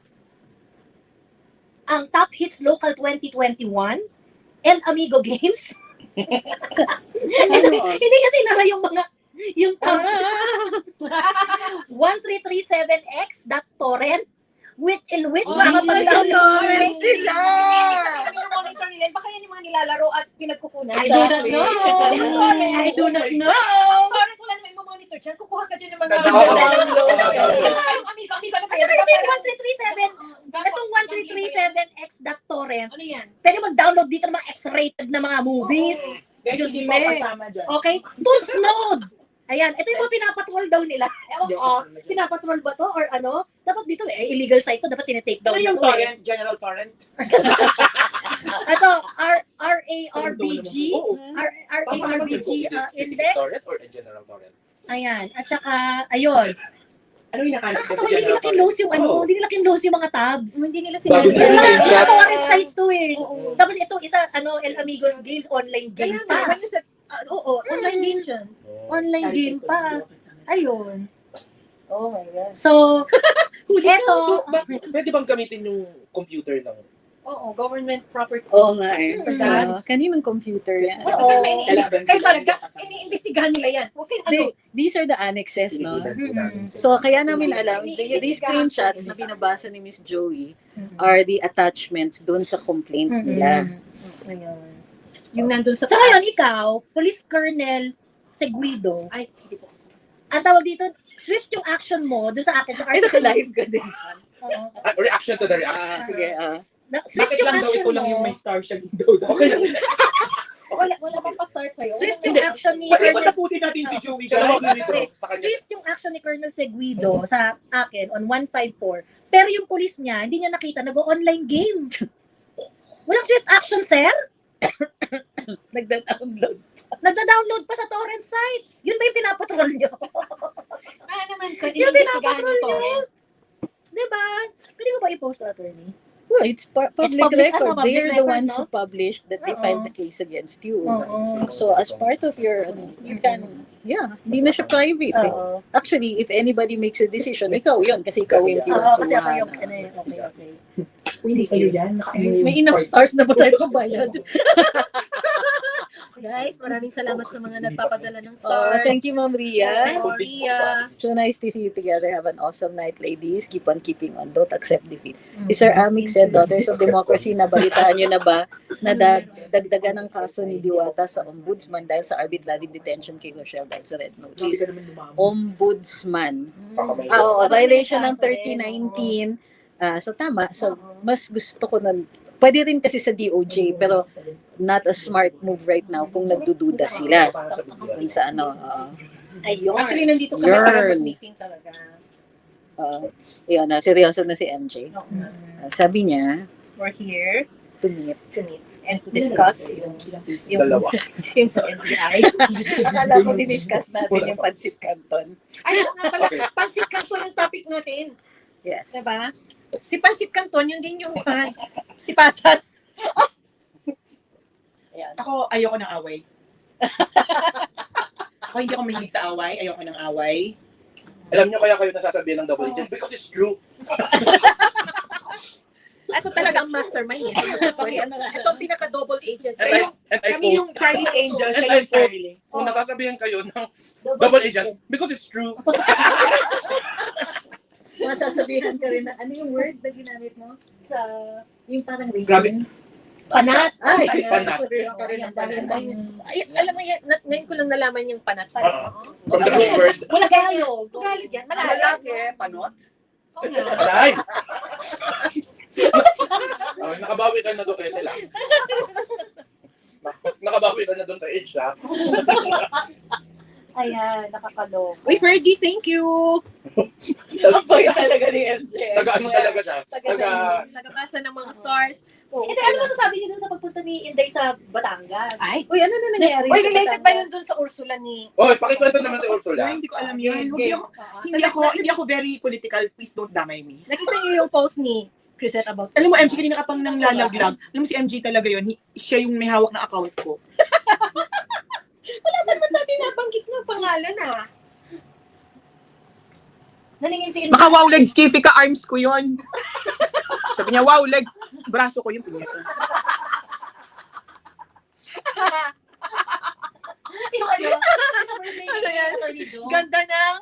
B: ang Top Hits Local 2021, El Amigo Games. Hindi kasi nara yung tabs. 1337x.torrent in which
A: Torrent
E: sila! Monitor nila. Baka yan yung mga nilalaro at pinagkukunan.
B: I do not know. I do not know.
E: Torrent, wala naman monitor dyan. Kukuha ka dyan ng mga
C: Oo.
E: download.
C: Oo.
E: At saka yung amigo na
B: At saka ito yung 1337, itong 1337x.torrent,
E: Ano yan?
B: pwede mag-download dito ng mga X-rated na mga movies.
A: Guys,
B: Diyos
A: hindi
B: me.
A: pa kasama dyan.
B: Okay? Tools Node! Ayan, ito yung mga pinapatrol daw nila. Ewan ko, pinapatrol ba to or ano? Dapat dito, illegal site to, dapat tinitake
A: Ano
B: down
A: yung
B: to.
A: torrent? General torrent?
B: Ito, RARBG,
A: Oo.
B: RARBG
C: Specific
B: index.
C: torrent or a general torrent?
B: Ayan, at saka, ayun.
A: Ano yung nakalap ko
B: Nakakatawa,
A: sa
B: hindi
A: general
B: nila kinlose yung ano,
C: Oo.
B: hindi nila kinlose yung mga tabs.
E: Hindi nila
C: Bago
E: sinabi.
C: nila
B: Kasi
C: screenshot.
B: nakakatawa rin size to eh.
E: Oo.
B: Tapos ito, isa, El Amigos Games, online
E: Kaya
B: game
E: nga,
B: pa.
E: when you said, oo, online game dyan.
B: Online game pa. Ayun.
D: Oh my God.
B: So, eto,
C: So, pwede bang gamitin yung computer ng...
E: Oo, government property.
D: Oo nga eh.
E: Hmm.
D: Kaninong computer yan?
B: Oo.
E: Kayo talaga, iniimbestigahan nila yan. Huwag kayong ano.
D: These are the annexes, no?
B: Mm-mm.
D: So, kaya namin alam, these screenshots na binabasa ni Miss Joey are the attachments dun sa complaint nila.
B: Ayun.
E: Yung nandun sa
B: So ngayon, ikaw, Police Colonel Seguido,
E: Ay, hindi po.
B: ang tawag dito, swift yung action mo doon sa akin sa
D: Ay,
B: article.
D: naka-live ka din.
B: Oo.
C: reaction to the reaction.
D: Sige,
B: Swift
A: Bakit
B: yung
A: lang daw
B: action
A: ito lang
B: mo.
A: yung may star siya daw?
C: Okay lang.
E: Wala bang pa-star sa'yo?
B: Swift yung action ni
A: Pwede
B: Colonel.
A: tapusin natin si Joey,
C: Siya naman
A: guys.
C: dito. Sa kanya.
B: Swift yung action ni Colonel Seguido sa akin on 154. Pero yung police niya, hindi niya nakita, nag-online game. Walang swift action, sir.
D: nagda-download.
B: Nagda-download pa sa torrent site. Yun ba yung pinapatrol niyo?
E: Ah, naman ko,
B: Yung
E: iniimbestigahan
B: pinapatrol
E: yung
B: niyo.
E: torrent.
B: Diba? Pwede ko ba i-post, attorney?
D: Well, it's public
B: public,
D: record.
B: public
D: They're the
B: record,
D: ones
B: no?
D: who published that they
B: Oo.
D: filed the case against you.
B: Oo.
D: So as part of your, you can, hindi na siya private. Eh.
B: Oo.
D: Actually, if anybody makes a decision, ikaw yun, kasi ikaw yung
B: Oo, kasi ako
D: kinasuhan.
B: yung, okay.
A: Hindi kayo yan.
E: May enough stars na ba tayo pabayad? Guys, maraming salamat sa mga nagpapadala ng
D: Oh,
E: stars.
D: thank you, Ma'am Ria.
E: Maria.
D: So nice to see you together. Have an awesome night, ladies. Keep on keeping on. Don't accept defeat. Si Sir Amik said, Daughters of Democracy, nabalitaan nyo na ba na dagdagan ng kaso ni Diwata sa ombudsman dahil sa arbitrary detention kay Rochelle dahil sa red notice? Ombudsman. Oo, violation ng 3019. So tama. So mas gusto ko na, pwede rin kasi sa DOJ, pero not a smart move right now kung nagdududa sila. Kung sa ano,
B: Ayun.
E: Actually, nandito kami para mag-meeting talaga.
D: yun, seryoso na si MJ. Sabi niya,
E: We're here
D: to meet.
E: to meet and to discuss yung
C: Dalawa.
E: yung sa NBI.
D: Akala ko diniscuss natin yung Pansit Canton.
E: Ay, oo nga pala, Pansit Canton ang topic natin.
D: Yes.
E: Diba? Si Pansit Canton, yun din yung si Pasas.
A: Ako, ayoko ng away. Ako hindi ako mahilig sa away. Ayoko ng away.
C: Alam niyo kaya kayo nasasabihin ng double agent? Because it's true.
E: Ito talaga ang mastermind. Ito ang pinaka-double agent.
C: And I
A: Kami
C: quote,
A: yung Charlie's Angel, siya
C: And I
A: yung Charlie.
C: kung nasasabihin kayo ng double agent, because it's true.
D: Masasabihan ka rin na, ano yung word na ginamit mo? Sa, yung parang
C: Grabe.
D: region?
B: Panat.
D: Ay,
C: Panat.
E: Ay, alam mo yan, ngayon ko lang nalaman yung panat.
C: From the root word,
B: Wala kayo.
E: Tugalid yan.
F: Malaki, panot.
E: Oo nga.
C: alay! Okay, nakabawi ka na doon, Ete lang. Nakabawi ka na doon sa age, ha?
B: Ayan, nakakalo.
E: Uy, Fergie, thank you.
F: Ang boy talaga ni MJ.
C: Taga-ano talaga siya?
E: Nagabasa ng mga stars.
B: Ito, ano masasabi niyo dun sa pagpunta ni Inday sa Batangas?
E: Ay,
D: Uy, ano na nangyari?
E: Uy,
D: sa
E: related ba
D: Batangas?
E: yun dun sa Ursula ni...
C: Oy, pakikwento naman si Ursula.
A: Hindi ko alam yun. Hindi ako very political. Please don't damay me.
E: Nakita niyo yung post ni Crisette about...
A: Alam mo, MJ, kanina ka pang nang lalaglag. Alam mo si MJ talaga yun. Siya yung may hawak ng account ko.
E: Wala ba naman natin nabanggit ng pangalan ah?
B: Nalingin si Inday.
A: Baka wow legs, Kifi ka, arms ko yun. Sabi niya, wow legs, braso ko yung pinyata.
B: Yung ano? Sa birthday
E: Ano
B: ni
E: yan?
B: Attorney Jo.
E: Ganda ng...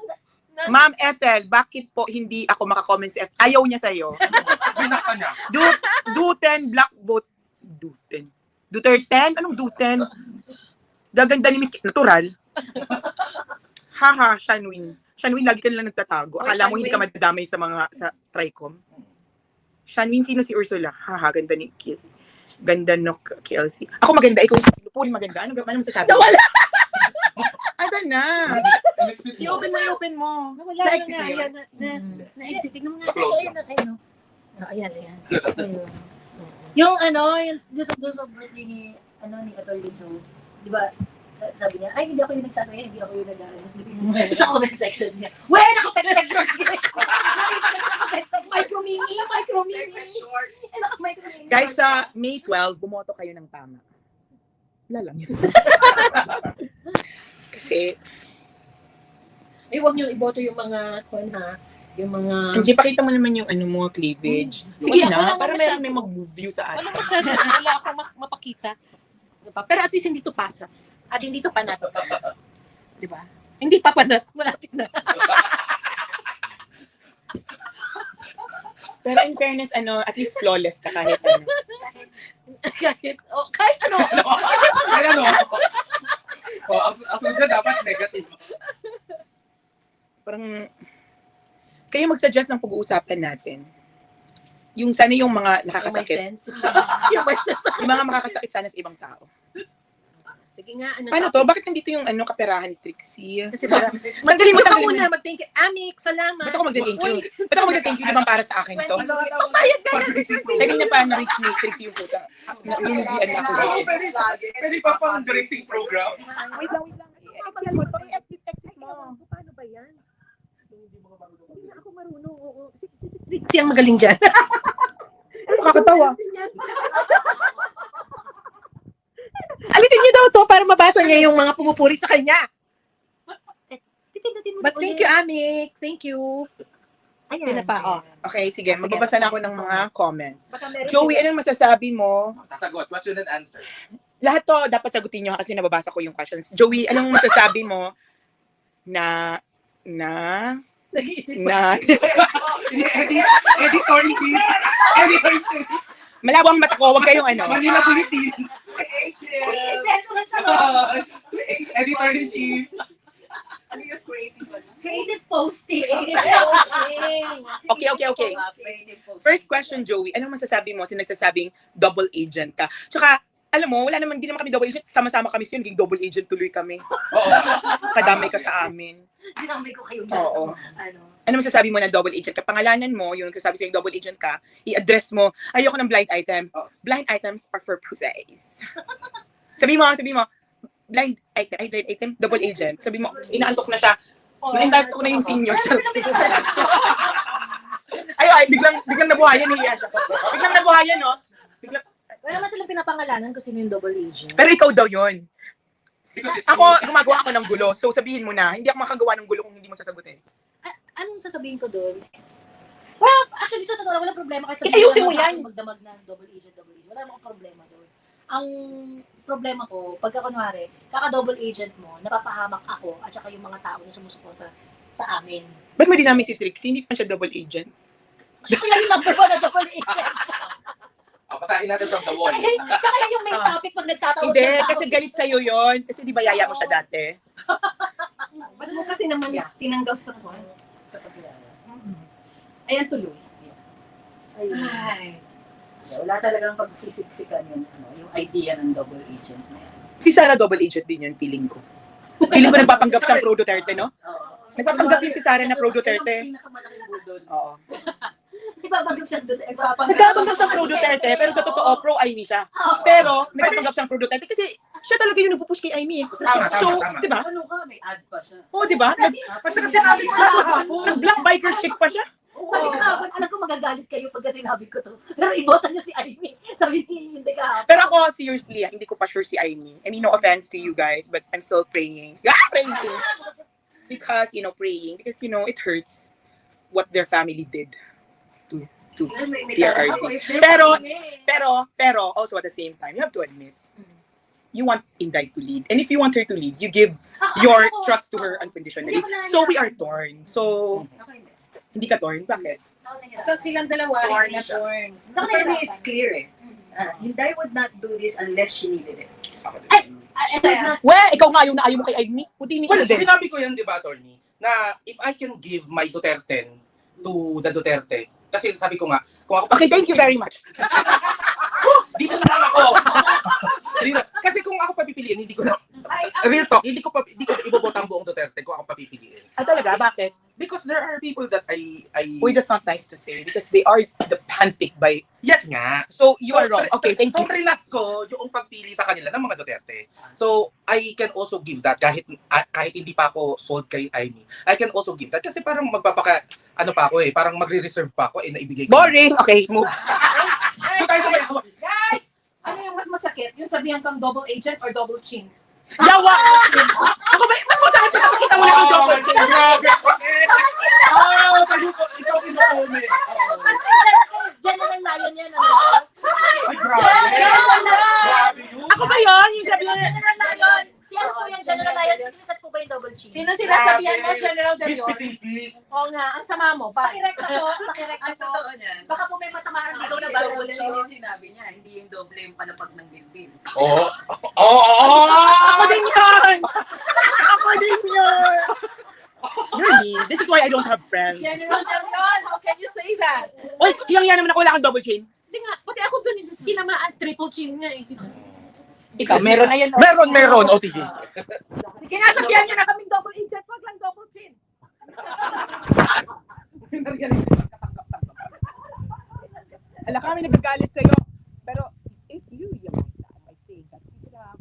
A: Ma'am Ethel, bakit po hindi ako makakomment si Ethel? Ayaw niya sa'yo.
C: Binak ka niya.
A: Duten, black vote. Duterte? Anong Duten? Gaganda ni Miss Natural. Haha, Shanwin. Shanwin, lagi ka nilang nagtatago. Akala mo hindi ka madadamay sa mga sa Tricom. Shanwin, sino si Ursula? Haha, ganda ni Kiss. Ganda no KLC. Ako maganda, ikaw puri maganda. Ano masasabi?
E: Nawala!
A: Asan na? I-open mo.
E: Nawala na
A: Na-exit
E: nga
A: na yun?
E: yan. Na-exit. Tignan mo nga.
C: Close
B: Ayun, ayun.
E: Ayan, ayan.
B: Yung ano, yung doon sa birthday ni Attorney Jo, di ba, sabi niya, ay, hindi ako yung nagsasaya, hindi ako yung nag-ano. Sa comment section niya, well, nakapag-peg shorts ka.
E: Micro-mini, micro-mini.
B: Naka-micro-mini.
A: Guys, sa May 12, bumoto kayo ng tama. Wala lang yun. Kasi,
E: Eh, huwag niyo iboto yung mga, ha? Yung mga...
A: hindi, pakita mo naman yung ano mo, cleavage. Sige
E: Wala,
A: na,
E: wala
A: para
E: masyado.
A: may mag-view sa
E: Wala
A: atin.
E: masyado. Wala akong mapakita. Diba? Pero at least hindi to pasas. At hindi to panat. Diba? Hindi pa panat. Malapit na.
A: Pero in fairness, at least flawless ka kahit ano.
E: kahit ano.
C: Ay, ano? Ang sunod na dapat negative.
A: Parang, kayo mag-suggest ng pag-uusapan natin. Yung sana yung mga
E: Yung may
A: nakakasakit.
E: sense. Yung may sense.
A: Yung mga makakasakit sana sa ibang tao.
E: Sige nga. Ano
A: Paano to? Bakit nandito yung kaperahan ni Trixie?
E: Kasi parang...
A: Tanggalin mo,
E: Ikaw
A: tanggalin
E: muna
A: mo.
E: mag-thank you. Amik, salamat.
A: Ba't ako magda-thank you? Ba't ako magda-thank you? Di ba para sa akin to?
E: Bayad ka na.
A: Kanina pa na-reach ni Trixie yung puta. Nilulugian na ako.
C: Pwede pa pang dressing program.
A: Wait lang. Exit mo.
E: Paano ba yan? Hindi na ako marunong. Oo. Trixie ang magaling dyan.
A: Nakakatawa.
E: Alisin niyo daw to para mabasa niya yung mga pumupuri sa kanya.
B: Pipindutin mo
E: But thank you, Amik. Thank you.
B: Ayan.
E: Sino pa? Oh.
A: Okay, sige.
B: Sige,
A: Magbabasa na ako ng mga comments.
E: Baka meron
A: Joey, anong masasabi mo?
C: Sasagot, question and answer.
A: Lahat to dapat sagutin nyo kasi nababasa ko yung questions. Joey, anong masasabi mo na
B: Nag-iisip
C: Editor in chief. Editor in chief.
A: malabo ang mata ko, huwag kayong ano.
C: Manila, Philippines.
B: ko.
C: Editor in chief.
F: Ano yung creative?
B: Creative posting.
A: Okay. First question, Joey, anong masasabi mo sa nagsasabing double agent ka? Tsaka, alam mo, wala naman, di naman kami double agent, sama-sama kami siya, naging double agent tuloy kami.
C: Oo.
A: Kadamay ka sa amin.
B: Dinamay ko kayo
A: Oo.
B: ano.
A: Ano masasabi mo na double agent ka? Pangalanan mo, yung nagsasabi sa'yo double agent ka, i-address mo, ayoko ng blind item.
C: Oh.
A: Blind items are for pussies. sabi mo, blind item, double agent. Sabi mo, inaantok na siya. Nainantok na yung senior. Ay, biglang nabuhayan, hiya siya. Biglang nabuhayan, no?
B: Wala naman silang pinapangalanan kung sino yung double agent.
A: Pero ikaw daw yun.
C: Because it's
A: Ako, gumagawa ako ng gulo. So sabihin mo na, hindi ako makagawa ng gulo kung hindi mo sasagutin.
B: Anong sasabihin ko doon? Well, actually, sa totoo lang, walang problema kahit
A: Ayusin mo yan.
B: magdamag na double agent. Wala namang problema doon. Ang problema ko, pagka kunwari, kaka-double agent mo, napapahamak ako at saka yung mga tao na sumusuporta sa amin.
A: Ba't mo dinami si Trixie? Hindi pa siya double agent.
B: Siya lang yung number 1 na double agent.
C: Basahin natin from the wall.
B: Siya lang yung main topic pag nagtatawag
A: Hindi,
B: ng tao.
A: kasi galit sa'yo yon. Kasi di ba yaya mo siya dati?
E: Ba't mo kasi naman tinanggal sa kwan? Ayan tuloy.
B: Ayun.
F: Ay. Wala talagang pagsisiksikan yung idea ng double agent na yan.
A: Si Sarah double agent din yun, feeling ko. Feeling ko nagpapanggap siyang pro Duterte, no? Nagpapanggap yun si Sarah na pro Duterte.
F: Yung pinakamalaking budol.
A: Oo.
B: Ibabagang siya doon.
A: Nagpapanggap siyang pro Duterte, pero sa totoo, pro Amy siya. Pero, nagpapanggap siyang pro Duterte kasi siya talaga yung nagpupush kay Amy.
C: Tama.
A: So, di ba?
F: Ano ka? May ad pa siya.
A: Oo, di ba?
C: Kasi sinabi ko na
A: Nag-black biker chick pa siya.
B: Sabi ko kahapon, alam ko magagalit kayo pagka sinabi ko to. Pero ibota niyo si Amy. Sabi ni hindi kahapon.
A: Pero ako, seriously, hindi ko pa sure si Amy. I mean, no offense to you guys, but I'm still praying. Praying. Because, praying. Because, it hurts what their family did to PRRD. Pero, also at the same time, you have to admit, you want Inday to lead. And if you want her to lead, you give your trust to her unconditionally. So we are torn. So, hindi ka torn? Bakit?
E: So silang dalawa,
F: Torn
E: na
F: siya.
E: torn.
F: For me, it's clear Hinday would not do this unless she needed it.
A: Ikaw nga yung naayon mo kay Amy. Puti ni
C: Well,
A: din.
C: sinabi ko yan, di ba, attorney, na if I can give my Duterte to the Duterte, kasi sabi ko nga, kung ako...
A: Okay, thank you very much.
C: Dito na lang ako. Kasi kung ako papipiliin, hindi ko na... Real talk, hindi ko ibobota ang buong Duterte kung ako papipiliin.
A: Talaga? Bakit?
C: Because there are people that I...
A: Uy, that's not nice to say because they are the handpicked by...
C: Yes nga.
A: So, you are wrong. Okay, thank you.
C: So, rinas ko yung pagpili sa kanila ng mga Duterte. So, I can also give that kahit hindi pa ako sold kay Amy. I can also give that kasi parang parang magre-reserve pa ako naibigay ko.
A: Boring! Okay, move.
C: Doon tayo kumayawa.
E: Guys! Ano yung mas masakit? Yung sabihan kang double agent or double chin?
A: Yawa! Ako ba? Ba't mo sa akin pinapakita mo na yung double chin?
C: Grabe! Ikaw kino-comment.
B: General Lion yan.
C: Ay, grabe. Grabe yun.
A: Ako ba yun? Yung sabi na...
B: General Lion. Siya po yung General Lion. Sinisat po ba yung double chin?
E: Sino sila sabihan mo, General
C: Be
E: Dalion?
C: specific.
E: Oo nga, ang sama mo. Bakit?
B: Pakirek ako.
F: Ang totoo niyan,
B: Baka po may matamaran dito na
F: double
B: bago.
F: chin yung sinabi niya, hindi yung doble yung palapag ng bilbil.
C: Oo.
A: Ako din yan! Ako din yan! You're mean. This is why I don't have friends.
E: General Dalion, how can you say that?
A: Uy, hiyang-hiya naman ako, wala kang double chin.
E: Hindi nga, pati ako dun, kinamaan triple chin nga eh.
A: Ikaw, meron na yan. Meron. O, sige.
E: Sige nga, sabihan nyo na kaming double agent, wag lang double chin.
A: Alam kami nagagalit sa'yo. Pero, if you realize that, I think that you could have...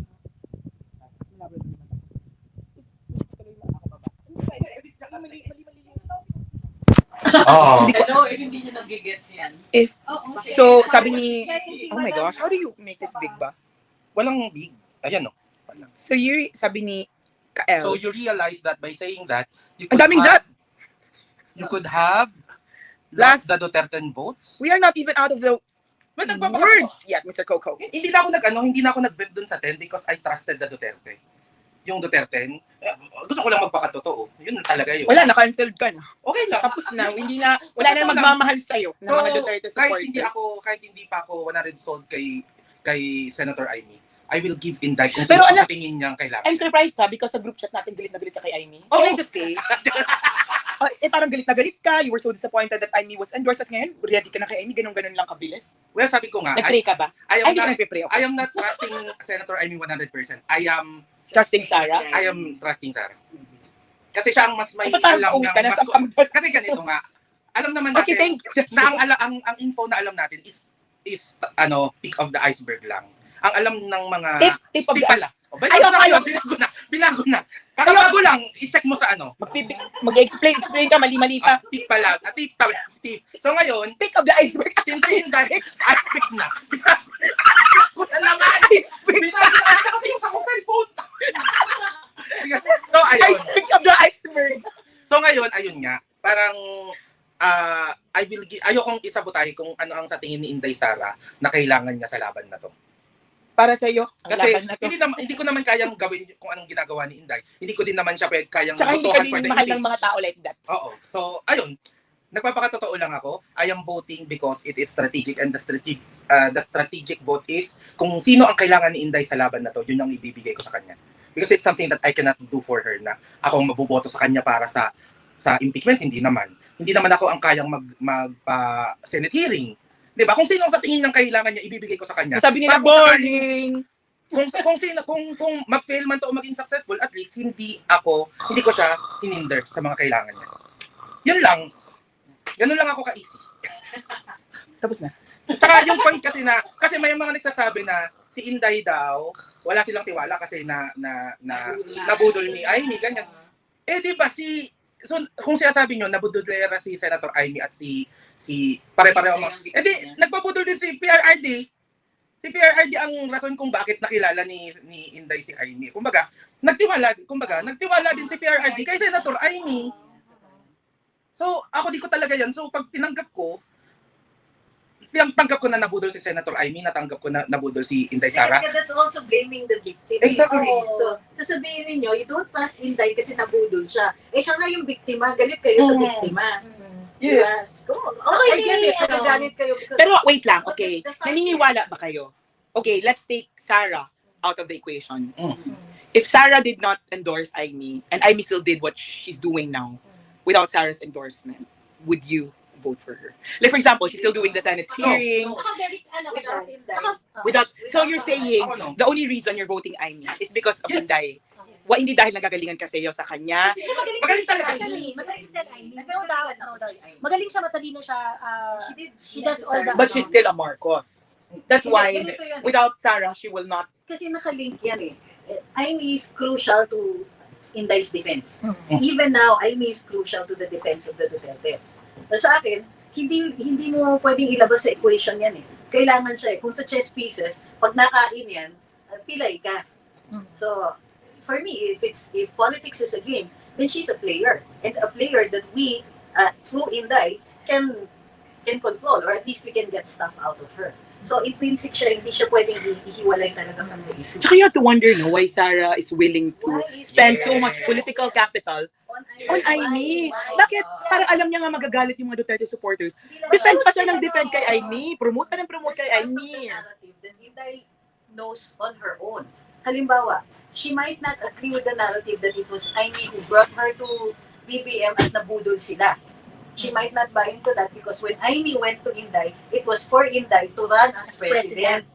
C: Oo.
F: Hello, hindi niya nagigets yan.
A: If,
E: Oo.
A: so, sabi ni,
E: Kaya yung si
A: oh my
E: Madam-
A: gosh, how do you make this big ba?
C: Walang big. Ayan no.
A: So, sabi ni Kael,
C: So you realize that by saying that, you
A: ang daming
C: have,
A: that!
C: you could have
A: Last-
C: lost the Duterte votes.
A: We are not even out of the
C: Well,
A: words yet, Mr. Coco.
C: Hindi na ako nag-vent dun sa 10 because I trusted the Duterte. Yung Duterte, gusto ko lang magpakatotoo. Yun talaga yun.
A: Wala, na-cancelled ka na.
C: Okay lang.
A: Tapos na, wala na magmamahal sa'yo ng mga Duterte supporters.
C: kahit hindi pa ako 100 sold kay Senator Amy, I will give Inday kung
A: Pero
C: sino
A: alam-
C: sa tingin niyang kailangan.
A: I'm surprised because sa group chat natin, galit na galit ka kay Amy.
C: Oo.
A: Can I just say, parang galit na galit ka, you were so disappointed that Amy was endorsed. As ngayon, ready ka na kay Amy, ganun-ganun lang kabilis.
C: Well, sabi ko nga,
A: Nag-pray ka ba?
C: I
A: Ay,
C: am
A: hindi ka
C: not,
A: nagpe-pray. Okay.
C: I am not trusting Senator Amy 100%.
A: Trusting Sarah.
C: I am trusting Sarah. Kasi siya ang mas may
A: Ay, parang
C: alam
A: uwi
C: ng
A: ka na
C: mas
A: sa
C: kasi ganito nga. Alam naman
A: Okay,
C: natin
A: thank you.
C: na ang info na alam natin is peak of the iceberg lang. Ang alam ng mga
A: Tip of
C: tip
A: the
C: pala. O,
A: Ayaw, ayaw.
C: binago na. Bago lang, i-check mo sa ano.
A: Mag-explain ka, mali-mali pa.
C: Tip pala. Tip. So ngayon,
A: Pick of the iceberg.
C: since hindi, iceberg na. Binago na naman. Binago na kasi yung sa cellphone. So ayun.
A: Pick of the iceberg.
C: So ngayon, ayun nga. Parang ayokong isabotahe kung ano ang sa tingin ni Inday Sara na kailangan niya sa laban na to.
A: Para sa iyo, ang
C: Kasi
A: laban na to.
C: hindi ko naman kayang gawin kung anong ginagawa ni Inday. Hindi ko din naman siya kayang
A: Tsaka hindi ka
C: botohan for
A: din
C: the
A: mahal ng
C: impeach.
A: mga tao like that.
C: Oo. So, ayun. Nagpapakatotoo lang ako. I am voting because it is strategic and the strategic vote is kung sino ang kailangan ni Inday sa laban na to, yun ang ibibigay ko sa kanya. Because it's something that I cannot do for her na ako mabuboto sa kanya para sa impeachment. Hindi naman ako ang kayang Senate hearing. 'Di ba? Kung sino ang sa tingin ng kailangan niya, ibibigay ko sa kanya.
A: Sabi nila,
C: Para kung sakaling-
A: boring.
C: kung mag-fail man to o maging successful, at least hindi ko siya hinder sa mga kailangan niya. Yun lang. Ganun lang ako ka-easy.
A: Tapos na.
C: Tsaka yung point kasi may mga nagsasabi na si Inday daw, wala silang tiwala kasi nabudol ni Amy, ganyan. Di ba so kung sinasabi nyo, nabudolera si Senator Amy at si pare-pareho mga. Nagpabudol din si PRRD. Si PRRD ang rason kung bakit nakilala ni Inday si Amy. Kumbaga, nagtiwala din si PRRD kay Senator Amy. So, ako di ko talaga yan. So, pag tinanggap ko na nabudol si Senator Amy, natanggap ko na nabudol si Inday Sara.
D: That's also blaming the victim.
C: Exactly.
D: So, sasabihin ninyo, you don't trust Inday kasi nabudol siya. Siya nga yung biktima. Galit kayo sa biktima.
C: Yes.
D: Okay, I get it. Nagaganit kayo because...
A: Pero wait lang, okay. Naniniwala ba kayo? Okay, let's take Sarah out of the equation. If Sarah did not endorse Amy, and Amy still did what she's doing now, without Sarah's endorsement, would you vote for her? Like for example, she's still doing the Senate hearing.
D: Without Inday.
A: So you're saying
C: Ako, no?
A: the only reason you're voting Amy is because of
C: Yes.
A: Inday. Hindi dahil nagagalingan ka sa'yo sa kanya.
C: Magaling talaga.
B: Magaling si Amy. Magaling siya, matalino siya. She does all the...
A: But she's still a Marcos. That's why,
D: Ganito yan.
A: without Sarah, she will not.
D: Kasi nakalink yan Amy is crucial to Inday's defense.
B: Mm.
D: Even now, Amy is crucial to the defense of the Dutertes. So sa akin, hindi mo pwedeng ilabas sa equation yan Kailangan siya Kung sa chess pieces, pag nakain yan, pilay ka.
B: Mm.
D: So, for me, if politics is a game, then she's a player. And a player that we, through Inday, can control, or at least we can get stuff out of her. So, intrinsic siya, hindi siya pwedeng ihiwalay talaga from the issue.
A: Tsaka you have to wonder, why Sarah is willing to
D: Why is
A: spend
D: she-
A: so much political capital on Amy. Bakit? Para alam niya nga magagalit yung mga Duterte supporters. Defend pa siya ng defend kay Amy. Promote pa ng promote kay Amy.
D: That Inday knows on her own. Halimbawa, she might not agree with the narrative that it was Amy who brought her to BBM at nabudol sila. She might not buy into that because when Amy went to Inday, it was for Inday to run as president.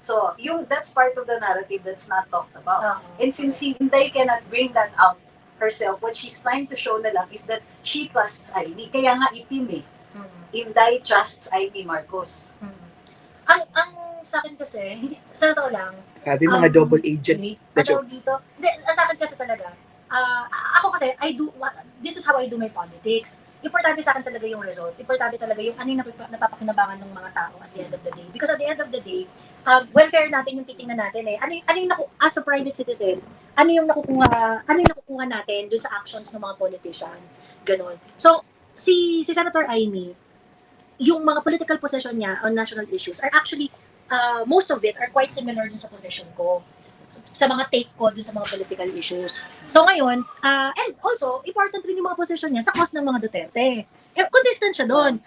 D: So, that's part of the narrative that's not talked about. And since Inday cannot bring that out herself, what she's trying to show na lang is that she trusts Amy. Kaya nga itim Inday trusts Amy Marcos.
B: Ang sa akin kasi, sa totoo lang,
A: Sabi mga double agent.
B: Ano dito? Hindi, sa akin kasi talaga, ako kasi, this is how I do my politics. importante sa akin talaga yung result. Importante talaga yung ano yung napapakinabangan ng mga tao at the end of the day. Because at the end of the day, welfare natin yung titingnan natin eh. Ano yung as a private citizen, ano yung nakukuha natin dun sa actions ng mga politician. Ganon. So, si Senator Amy, yung mga political position niya on national issues are actually, most of it are quite similar dun sa position ko. Sa mga take ko dun sa mga political issues. So ngayon, and also, important rin yung mga position niya sa cause ng mga Duterte. Consistent siya doon.